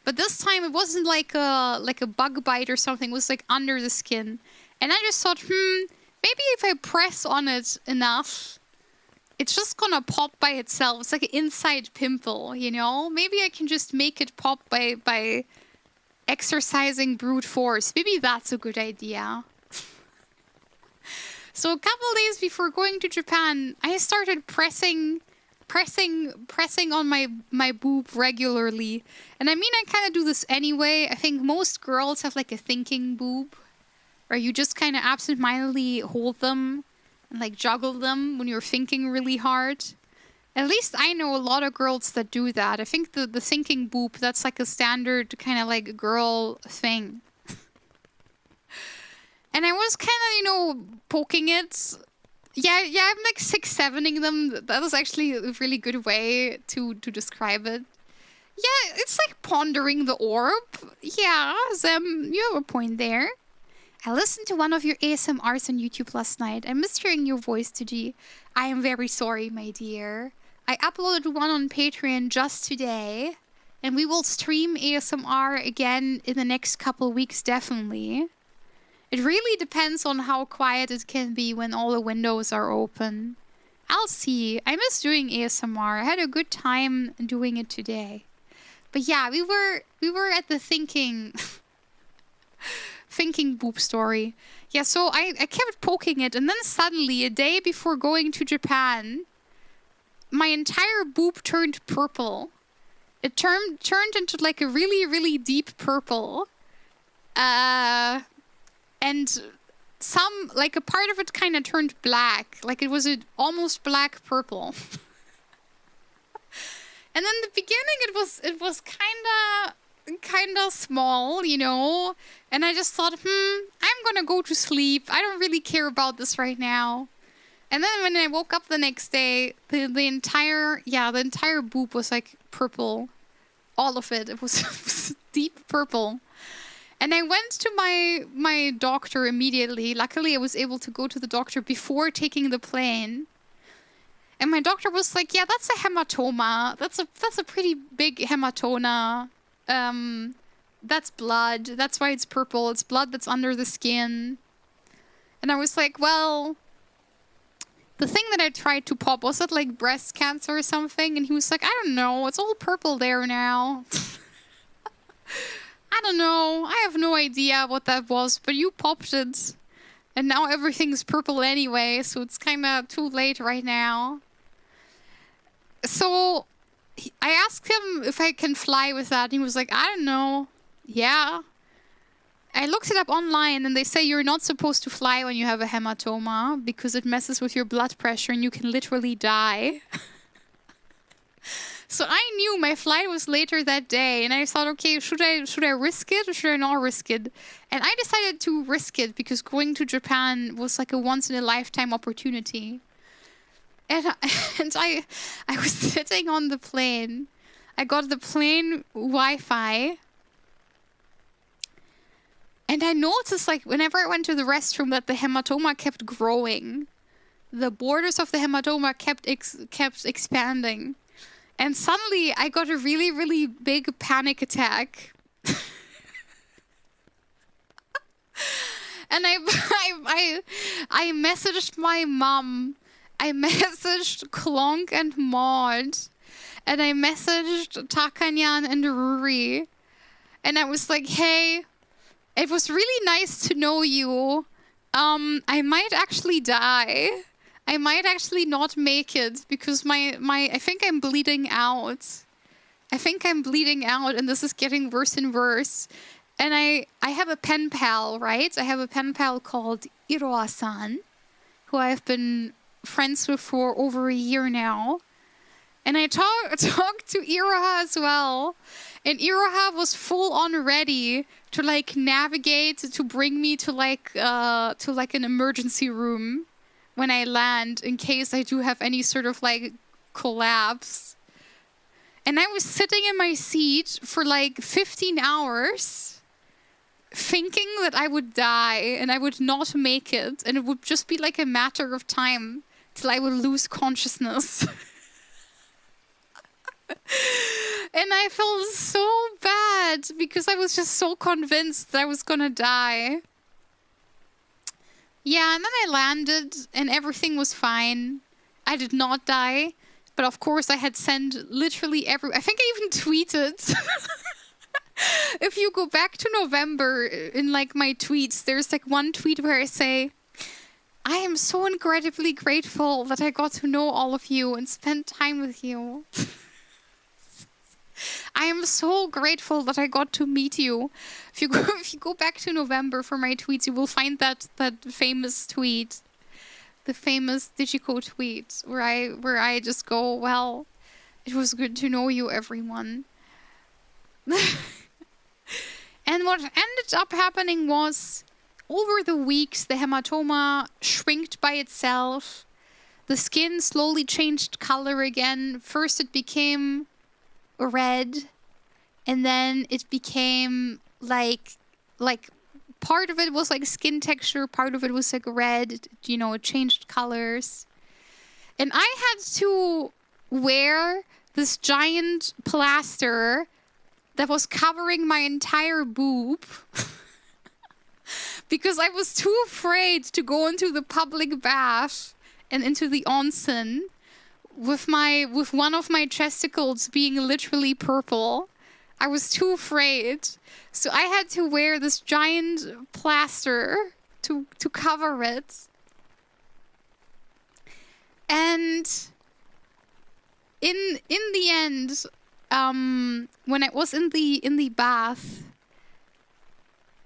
But this time it wasn't like a bug bite or something, it was like under the skin. And I just thought, maybe if I press on it enough, it's just gonna pop by itself. It's like an inside pimple, you know? Maybe I can just make it pop by exercising brute force. Maybe that's a good idea. So a couple days before going to Japan, I started pressing on my boob regularly. And I mean, I kind of do this anyway. I think most girls have like a thinking boob, where you just kind of absentmindedly hold them and like juggle them when you're thinking really hard. At least I know a lot of girls that do that. I think the thinking boob, that's like a standard kind of like girl thing. And I was kind of, you know, poking it. Yeah, I'm like 6-7ing them. That was actually a really good way to describe it. Yeah, it's like pondering the orb. Yeah, Zem, you have a point there. I listened to one of your ASMRs on YouTube last night. I missed hearing your voice, Tuji. I am very sorry, my dear. I uploaded one on Patreon just today. And we will stream ASMR again in the next couple weeks, definitely. It really depends on how quiet it can be when all the windows are open. I'll see. I miss doing ASMR. I had a good time doing it today. But yeah, we were at the thinking boob story. Yeah, so I kept poking it, and then suddenly, a day before going to Japan, my entire boob turned purple. It turned into like a really, really deep purple. And like a part of it kind of turned black. Like it was almost black purple. And then the beginning, it was kind of small, you know. And I just thought, I'm gonna go to sleep. I don't really care about this right now. And then when I woke up the next day, the entire boob was like purple. All of it. It was deep purple. And I went to my doctor immediately. Luckily, I was able to go to the doctor before taking the plane. And my doctor was like, yeah, that's a hematoma. That's a pretty big hematoma. That's blood. That's why it's purple. It's blood that's under the skin. And I was like, well, the thing that I tried to pop, was it like breast cancer or something? And he was like, I don't know. It's all purple there now. I don't know. I have no idea what that was, but you popped it. And now everything's purple anyway, so it's kind of too late right now. So I asked him if I can fly with that. And he was like, I don't know. Yeah. I looked it up online, and they say you're not supposed to fly when you have a hematoma because it messes with your blood pressure and you can literally die. So I knew my flight was later that day, and I thought, okay, should I risk it or should I not risk it? And I decided to risk it because going to Japan was like a once-in-a-lifetime opportunity. And I was sitting on the plane. I got the plane Wi-Fi. And I noticed, like, whenever I went to the restroom, that the hematoma kept growing. The borders of the hematoma kept expanding. And suddenly, I got a really, really big panic attack. And I messaged my mom. I messaged Klonk and Maud. And I messaged Takanyan and Ruri. And I was like, hey, it was really nice to know you. I might actually die. I might actually not make it because I think I'm bleeding out. I think I'm bleeding out, and this is getting worse and worse. And I have a pen pal, right? I have a pen pal called Iroha-san, who I've been friends with for over a year now. And I talked to Iroha as well. And Iroha was full on ready to like navigate to bring me to like an emergency room when I land, in case I do have any sort of like collapse. And I was sitting in my seat for like 15 hours thinking that I would die and I would not make it, and it would just be like a matter of time till I would lose consciousness. And I felt so bad because I was just so convinced that I was gonna die. Yeah, and then I landed and everything was fine. I did not die. But of course I had sent literally I think I even tweeted. If you go back to November in like my tweets, there's like one tweet where I say, I am so incredibly grateful that I got to know all of you and spend time with you. I am so grateful that I got to meet you. If you go back to November for my tweets, you will find that famous tweet, the famous Digico tweet, where I just go, well, it was good to know you, everyone. And what ended up happening was, over the weeks, the hematoma shrinked by itself. The skin slowly changed color again. First, it became red, and then it became like part of it was like skin texture, part of it was like red, it changed colors. And I had to wear this giant plaster that was covering my entire boob. Because I was too afraid to go into the public bath and into the onsen with one of my chesticles being literally purple. I was too afraid. So I had to wear this giant plaster to cover it. And in the end, when I was in the bath,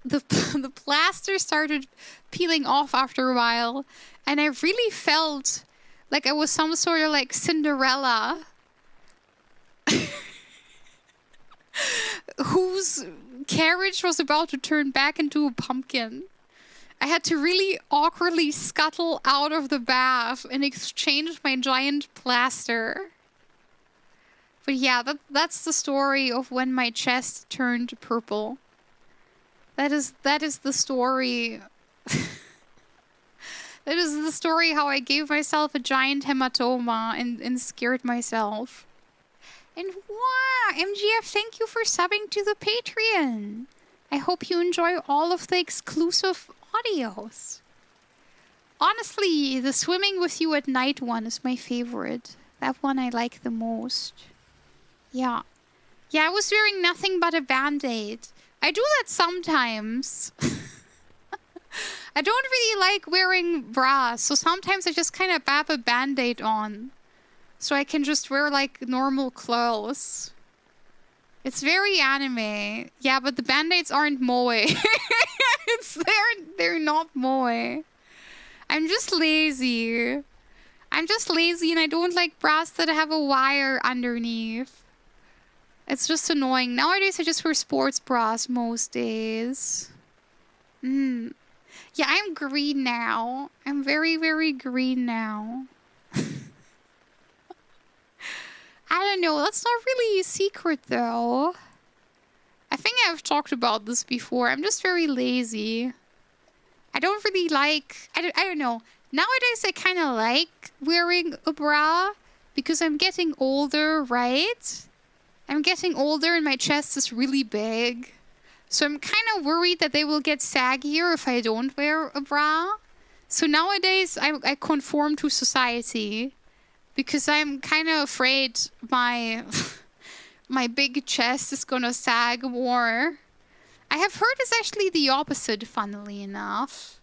the plaster started peeling off after a while, and I really felt like I was some sort of like Cinderella whose carriage was about to turn back into a pumpkin. I had to really awkwardly scuttle out of the bath and exchange my giant plaster. But yeah, that's the story of when my chest turned purple. That is the story. That is the story how I gave myself a giant hematoma and scared myself. And wow, MGF, thank you for subbing to the Patreon. I hope you enjoy all of the exclusive audios. Honestly, the swimming with you at night one is my favorite. That one I like the most. Yeah. Yeah, I was wearing nothing but a band-aid. I do that sometimes. I don't really like wearing bras, so sometimes I just kind of bap a band-aid on. So I can just wear, like, normal clothes. It's very anime. Yeah, but the band-aids aren't moe. They're not moe. I'm just lazy. I'm just lazy and I don't like bras that have a wire underneath. It's just annoying. Nowadays I just wear sports bras most days. Yeah, I'm green now. I'm very, very green now. I don't know. That's not really a secret, though. I think I've talked about this before. I'm just very lazy. I don't really like... I don't know. Nowadays, I kind of like wearing a bra because I'm getting older, right? I'm getting older and my chest is really big. So I'm kind of worried that they will get saggier if I don't wear a bra. So nowadays, I conform to society. Because I'm kind of afraid my big chest is gonna sag more. I have heard it's actually the opposite, funnily enough.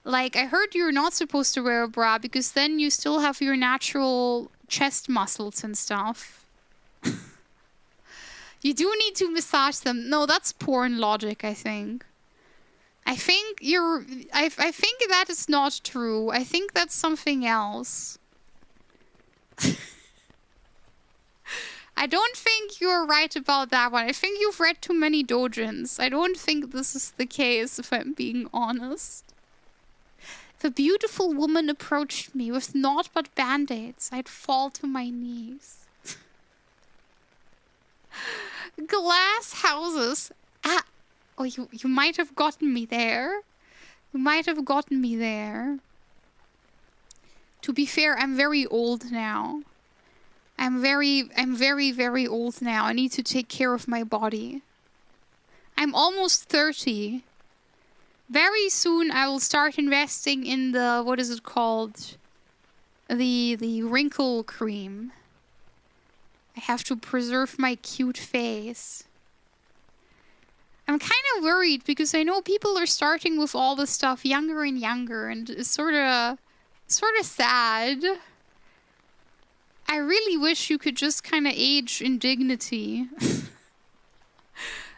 Like, I heard you're not supposed to wear a bra because then you still have your natural chest muscles and stuff. You do need to massage them. No, that's porn logic, I think. I think that is not true. I think that's something else. I don't think you're right about that one. I think you've read too many doujins. I don't think this is the case, if I'm being honest. If a beautiful woman approached me with naught but band-aids, I'd fall to my knees. Glass houses. Ah! Oh, you might have gotten me there. You might have gotten me there. To be fair, I'm very old now. I'm very, very old now. I need to take care of my body. I'm almost 30. Very soon I will start investing in the, what is it called? The wrinkle cream. I have to preserve my cute face. I'm kind of worried because I know people are starting with all this stuff younger and younger, and it's sort of sad. I really wish you could just kind of age in dignity.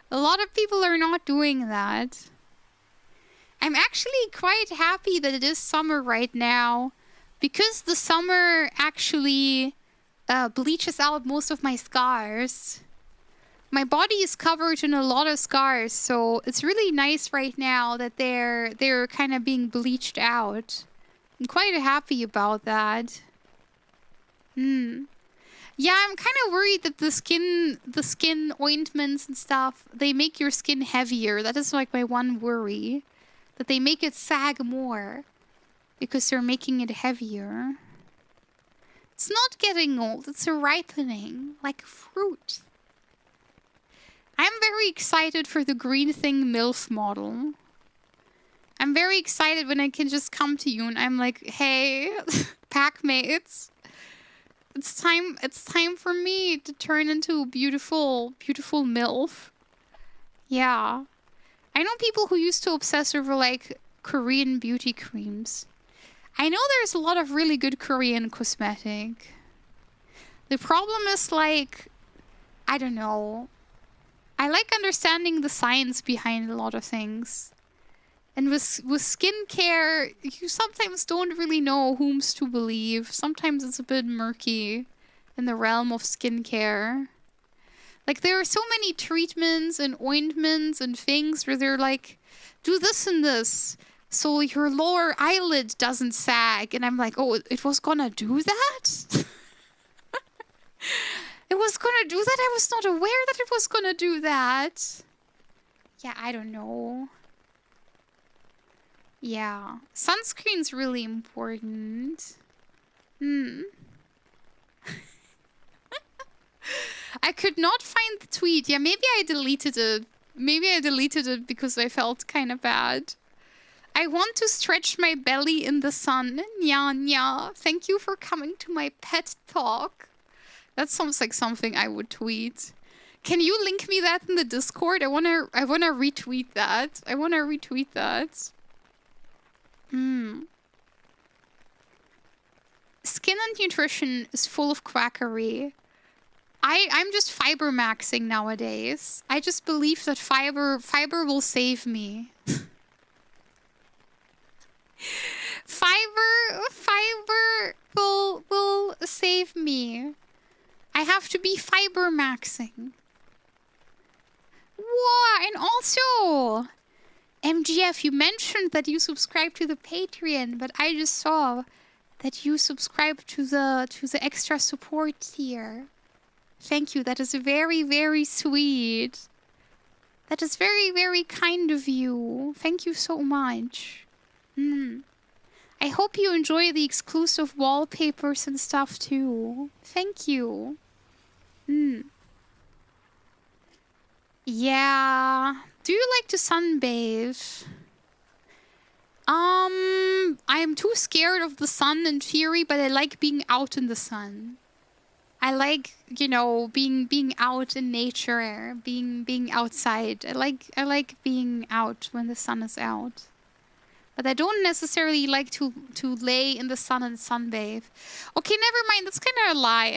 A lot of people are not doing that. I'm actually quite happy that it is summer right now, because the summer actually bleaches out most of my scars. My body is covered in a lot of scars, so it's really nice right now that they're kind of being bleached out. I'm quite happy about that. Yeah, I'm kind of worried that the skin ointments and stuff, they make your skin heavier. That is like my one worry. That they make it sag more because they're making it heavier. It's not getting old, it's a ripening, like fruit. very excited for the green thing MILF model. I'm very excited when I can just come to you and I'm like, hey, pack mates. It's time for me to turn into a beautiful, beautiful MILF. Yeah. I know people who used to obsess over, like, Korean beauty creams. I know there's a lot of really good Korean cosmetic. The problem is, like, I don't know. I like understanding the science behind a lot of things. And with skincare, you sometimes don't really know whom's to believe. Sometimes it's a bit murky in the realm of skincare. Like, there are so many treatments and ointments and things where they're like, do this and this so your lower eyelid doesn't sag. And I'm like, oh, it was gonna do that? It was gonna do that? I was not aware that it was gonna do that. Yeah, I don't know. Yeah. Sunscreen's really important. I could not find the tweet. Yeah, maybe I deleted it. Maybe I deleted it because I felt kind of bad. I want to stretch my belly in the sun. Nya, nya. Thank you for coming to my pet talk. That sounds like something I would tweet. Can you link me that in the Discord? I wanna retweet that. I wanna retweet that. Skin and nutrition is full of quackery. I'm just fiber maxing nowadays. I just believe that fiber will save me. Fiber will save me. I have to be fiber maxing. Whoa, and also, MGF, you mentioned that you subscribe to the Patreon, but I just saw that you subscribe to the extra support tier. Thank you. That is very, very sweet. That is very, very kind of you. Thank you so much. I hope you enjoy the exclusive wallpapers and stuff too. Thank you. Yeah. Do you like to sunbathe? I'm too scared of the sun in theory, but I like being out in the sun. I like, you know, being out in nature, being outside. I like being out when the sun is out. But I don't necessarily like to lay in the sun and sunbathe. Okay, never mind. That's kind of a lie.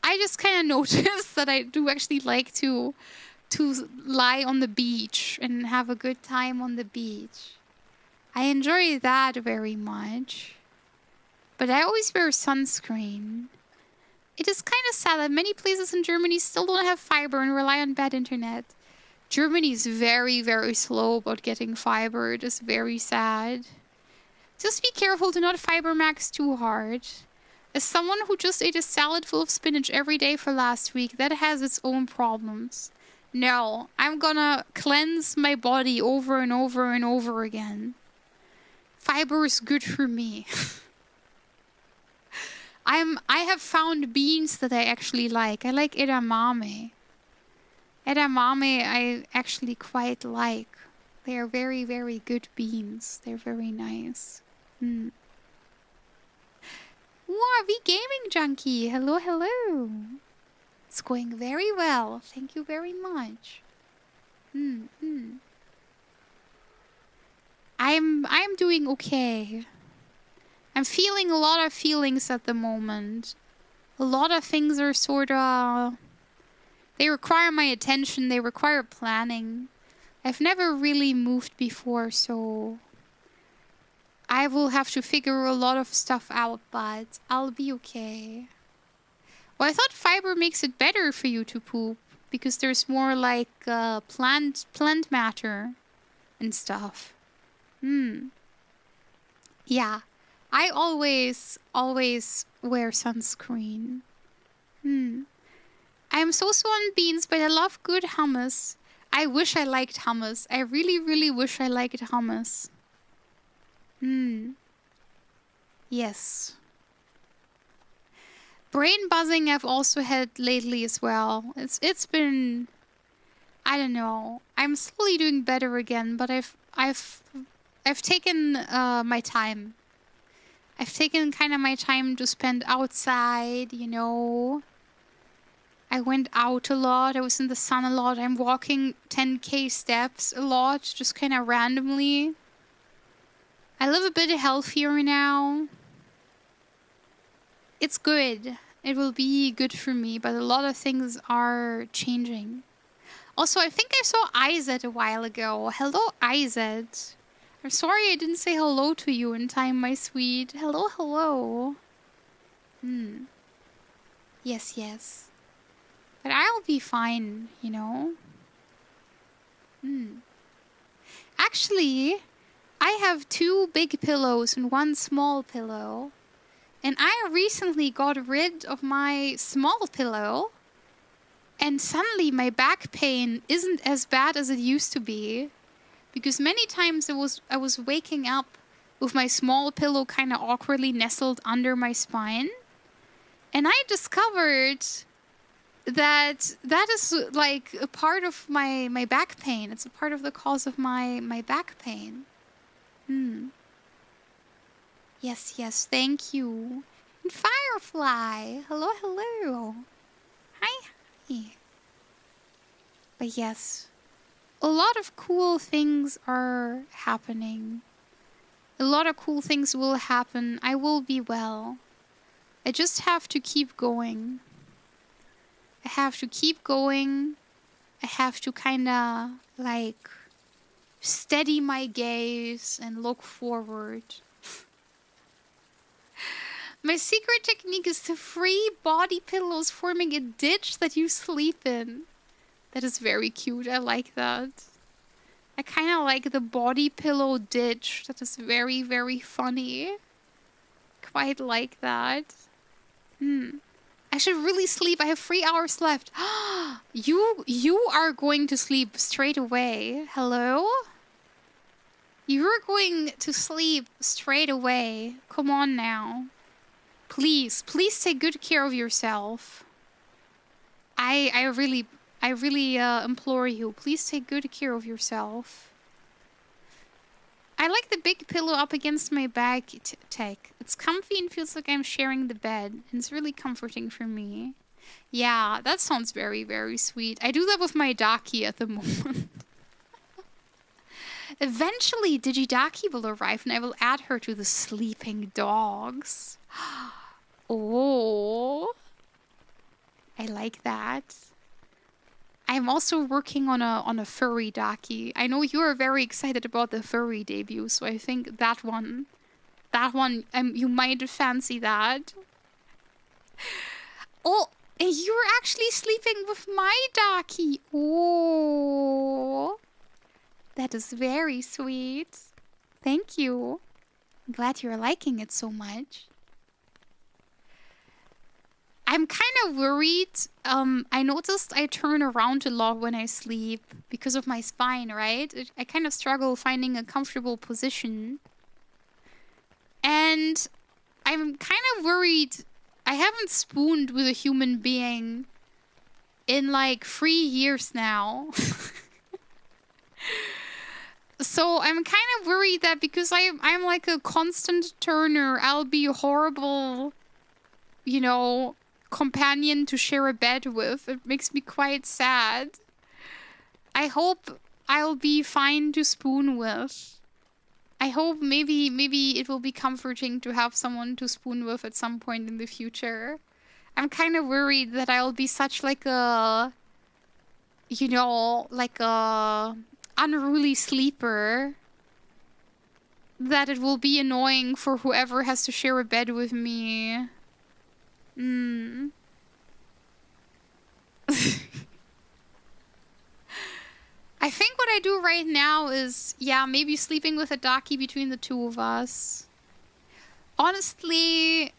I just kind of noticed that I do actually like to lie on the beach and have a good time on the beach. I enjoy that very much. But I always wear sunscreen. It is kind of sad that many places in Germany still don't have fiber and rely on bad internet. Germany is very, very slow about getting fiber. It is very sad. Just be careful to not fiber max too hard. As someone who just ate a salad full of spinach every day for last week, that has its own problems. No, I'm gonna cleanse my body over and over and over again. Fiber is good for me. I have found beans that I actually like. I like edamame. Edamame I actually quite like. They are very, very good beans. They're very nice. Wow, V Gaming Junkie. Hello, hello. It's going very well. Thank you very much. I'm doing okay. I'm feeling a lot of feelings at the moment. A lot of things are sort of... They require my attention. They require planning. I've never really moved before, so... I will have to figure a lot of stuff out, but I'll be okay. Well, I thought fiber makes it better for you to poop. Because there's more like plant matter and stuff. Yeah. I always wear sunscreen. I'm so on beans, but I love good hummus. I wish I liked hummus. I really, really wish I liked hummus. Yes. Brain buzzing I've also had lately as well. It's been I don't know. I'm slowly doing better again, but I've taken my time. I've taken kind of my time to spend outside, you know. I went out a lot. I was in the sun a lot. I'm walking 10K steps a lot, just kind of randomly. I live a bit healthier now. It's good. It will be good for me, but a lot of things are changing. Also, I think I saw Izet a while ago. Hello, Izet. I'm sorry I didn't say hello to you in time, my sweet. Hello, hello. Yes, yes. But I'll be fine, you know? Actually, I have 2 big pillows and 1 small pillow. And I recently got rid of my small pillow. And suddenly my back pain isn't as bad as it used to be. Because many times I was waking up with my small pillow kind of awkwardly nestled under my spine. And I discovered that is like a part of my back pain. It's a part of the cause of my back pain. Yes, yes, thank you. And Firefly, hello, hello. Hi, hi. But yes, a lot of cool things are happening. A lot of cool things will happen. I will be well. I just have to keep going. I have to keep going. I have to kind of like steady my gaze and look forward. My secret technique is to free body pillows forming a ditch that you sleep in. That is very cute. I like that. I kind of like the body pillow ditch. That is very, very funny. Quite like that. I should really sleep. I have 3 hours left. You are going to sleep straight away. Hello? You're going to sleep straight away. Come on now. Please, please take good care of yourself. I really implore you. Please take good care of yourself. I like the big pillow up against my back tech. It's comfy and feels like I'm sharing the bed. And it's really comforting for me. Yeah, that sounds very, very sweet. I do that with my Daki at the moment. Eventually, Digidaki will arrive and I will add her to the sleeping dogs. Oh, I like that. I'm also working on a furry Daki. I know you are very excited about the furry debut, so I think that one, you might fancy that. Oh, and you're actually sleeping with my Daki. Oh, that is very sweet. Thank you. I'm glad you're liking it so much. I'm kind of worried. I noticed I turn around a lot when I sleep because of my spine, right? I kind of struggle finding a comfortable position. And I'm kind of worried. I haven't spooned with a human being in like 3 years now. So I'm kind of worried that because I'm like a constant turner, I'll be a horrible, you know, companion to share a bed with. It makes me quite sad. I hope I'll be fine to spoon with. I hope maybe it will be comforting to have someone to spoon with at some point in the future. I'm kind of worried that I'll be such like a, you know, like a unruly sleeper that it will be annoying for whoever has to share a bed with me. I think what I do right now is, yeah, maybe sleeping with a Daki between the 2 of us. Honestly,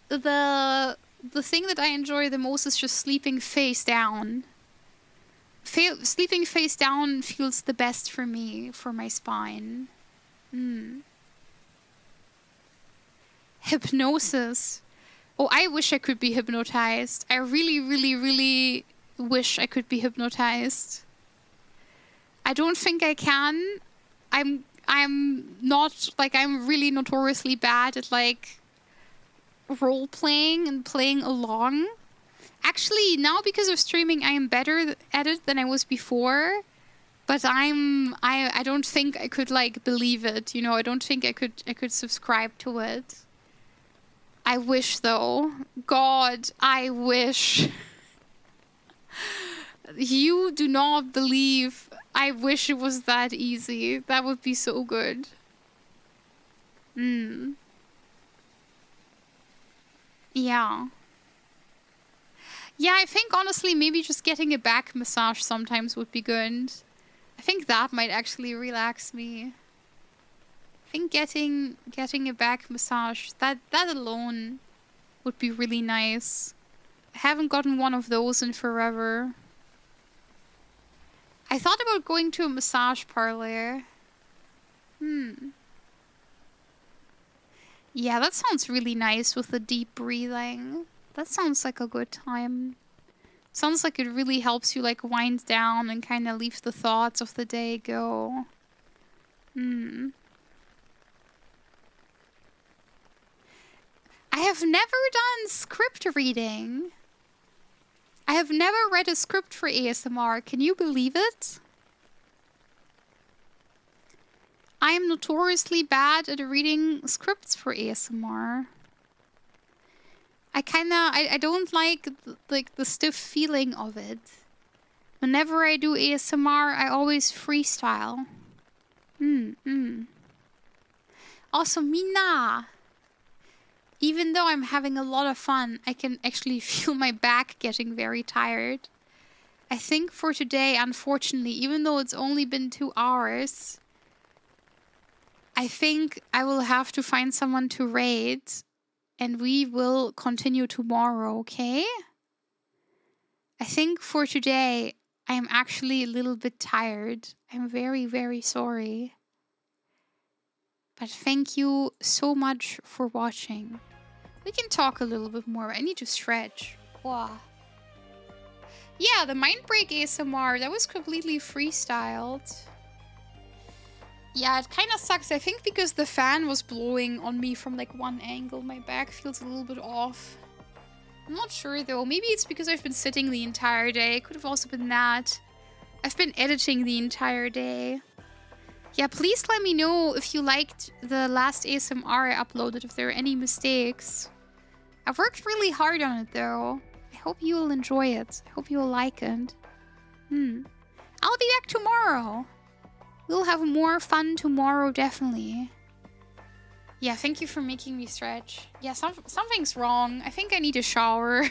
the thing that I enjoy the most is just sleeping face down. Sleeping face down feels the best for me, for my spine. Hypnosis. Oh, I wish I could be hypnotized. I really, really, really wish I could be hypnotized. I don't think I can. I'm not, like, I'm really notoriously bad at, like, role-playing and playing along. Actually, now because of streaming, I am better at it than I was before. But I don't think I could, like, believe it, you know? I don't think I could subscribe to it. I wish, though. God, I wish. You do not believe. I wish it was that easy. That would be so good. Yeah. Yeah, I think, honestly, maybe just getting a back massage sometimes would be good. I think that might actually relax me. I think getting a back massage, that alone would be really nice. I haven't gotten one of those in forever. I thought about going to a massage parlor. Yeah, that sounds really nice with the deep breathing. That sounds like a good time. Sounds like it really helps you, like, wind down and kind of leave the thoughts of the day go. I have never done script reading. I have never read a script for ASMR. Can you believe it? I am notoriously bad at reading scripts for ASMR. I don't like the stiff feeling of it. Whenever I do ASMR, I always freestyle. Also, Mina. Even though I'm having a lot of fun, I can actually feel my back getting very tired. I think for today, unfortunately, even though it's only been 2 hours, I think I will have to find someone to raid. And we will continue tomorrow, okay? I think for today, I am actually a little bit tired. I'm very, very sorry. But thank you so much for watching. We can talk a little bit more. I need to stretch. Wow. Yeah, the Mindbreak ASMR, that was completely freestyled. Yeah, it kind of sucks. I think because the fan was blowing on me from, like, one angle, my back feels a little bit off. I'm not sure, though. Maybe it's because I've been sitting the entire day. It could have also been that. I've been editing the entire day. Yeah, please let me know if you liked the last ASMR I uploaded, if there are any mistakes. I've worked really hard on it, though. I hope you will enjoy it. I hope you will like it. I'll be back tomorrow. We'll have more fun tomorrow, definitely. Yeah, thank you for making me stretch. Yeah, something's wrong. I think I need a shower.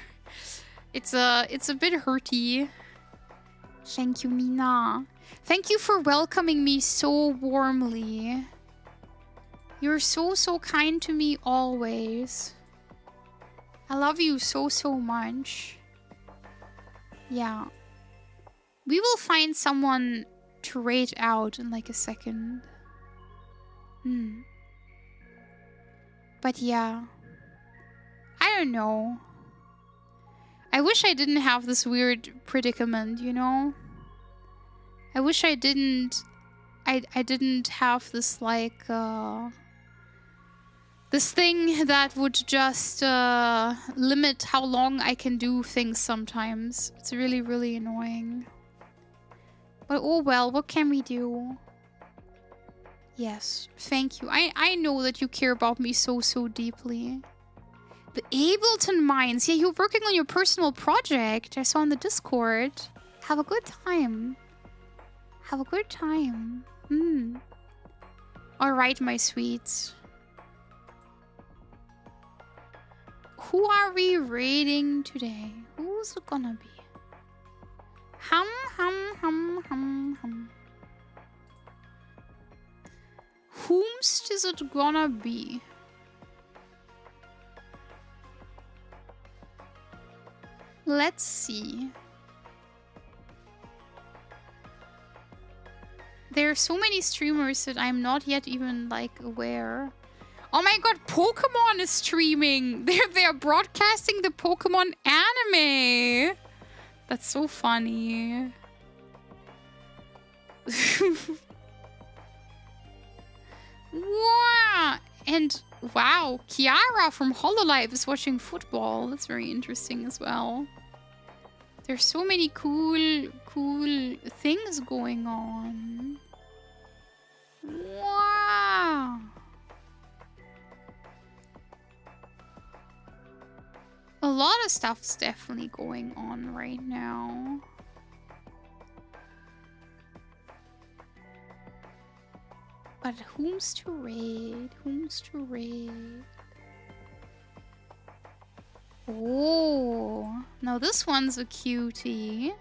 It's a bit hurty. Thank you, Mina. Thank you for welcoming me so warmly. You're so, so kind to me always. I love you so, so much. Yeah. We will find someone to raid out in, like, a second. But yeah. I don't know. I wish I didn't have this weird predicament, you know? I wish I didn't... I didn't have this, like, this thing that would just limit how long I can do things sometimes. It's really, really annoying. But oh well, what can we do? Yes, thank you. I know that you care about me so, so deeply. The Ableton Mines. Yeah, you're working on your personal project. I saw in the Discord. Have a good time. Have a good time. Alright, my sweets. Who are we raiding today? Who's it gonna be? Hum, hum, hum, hum, hum. Whomst is it gonna be? Let's see. There are so many streamers that I'm not yet even, like, aware. Oh my god, Pokemon is streaming! They're broadcasting the Pokemon anime! That's so funny. Wow! And wow, Kiara from Hololive is watching football. That's very interesting as well. There's so many cool things going on. Wow! A lot of stuff's definitely going on right now. But whom's to raid? Whom's to raid? Oh, now this one's a cutie.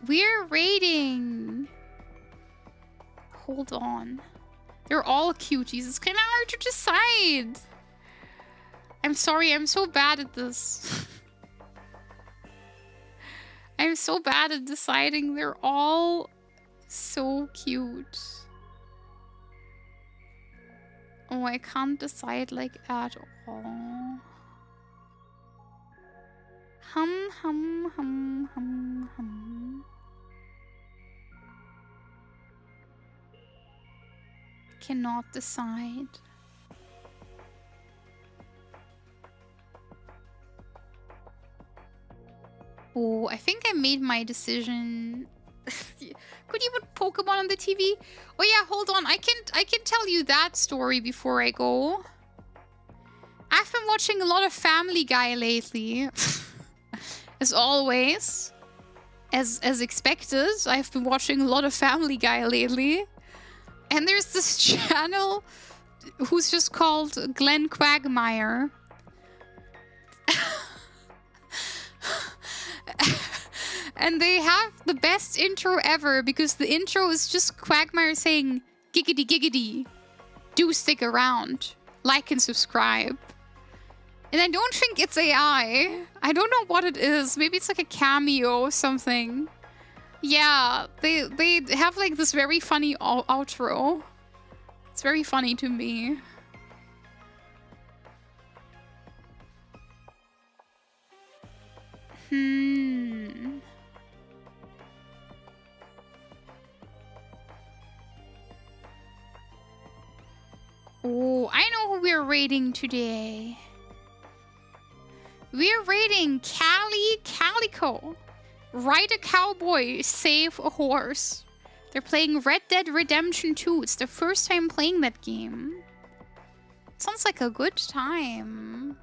We're raiding. Hold on. They're all cuties. It's kind of hard to decide. I'm sorry, I'm so bad at this. I'm so bad at deciding. They're all so cute. Oh, I can't decide like at all. Hum, hum, hum, hum, hum. Cannot decide. Oh, I think I made my decision. Could you put Pokemon on the TV? Oh yeah, hold on. I can tell you that story before I go. I've been watching a lot of Family Guy lately. As always. As expected, I've been watching a lot of Family Guy lately. And there's this channel who's just called Glenn Quagmire. And they have the best intro ever because the intro is just Quagmire saying, giggity giggity, do stick around, like and subscribe. And I don't think it's AI. I don't know what it is. Maybe it's like a cameo or something. Yeah, they have like this very funny outro. It's very funny to me. Oh, I know who we're raiding today. We're raiding Cali Calico. Ride a cowboy, save a horse. They're playing Red Dead Redemption 2. It's the first time playing that game. Sounds like a good time.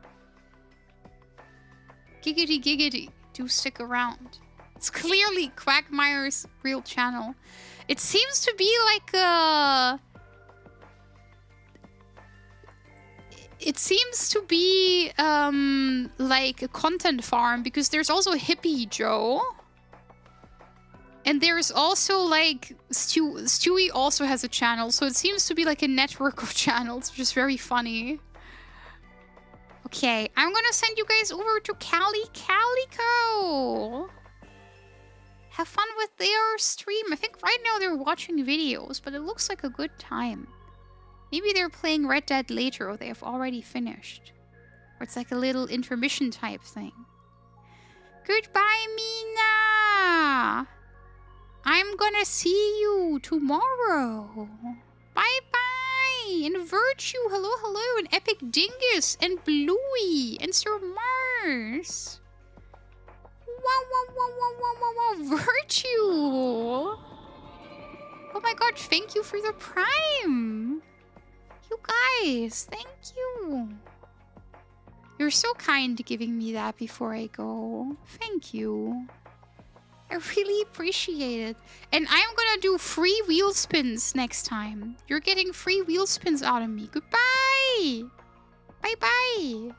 Giggity giggity, do stick around. It's clearly Quagmire's real channel. It seems to be like a... It seems to be like a content farm because there's also Hippie Joe. And there's also like Stewie also has a channel. So it seems to be like a network of channels, which is very funny. Okay, I'm gonna send you guys over to Cali Calico. Have fun with their stream. I think right now they're watching videos, but it looks like a good time. Maybe they're playing Red Dead later, or they have already finished. Or it's like a little intermission type thing. Goodbye, Mina! I'm gonna see you tomorrow. Bye-bye! And Virtue, hello, hello, and Epic Dingus, and Bluey, and Sir Mars. Wow, wow, wow, wow, wow, wow, wow, Virtue! Oh my god, thank you for the Prime! You guys, thank you. You're so kind to giving me that before I go. Thank you. I really appreciate it. And I'm gonna do free wheel spins next time. You're getting free wheel spins out of me. Goodbye. Bye-bye.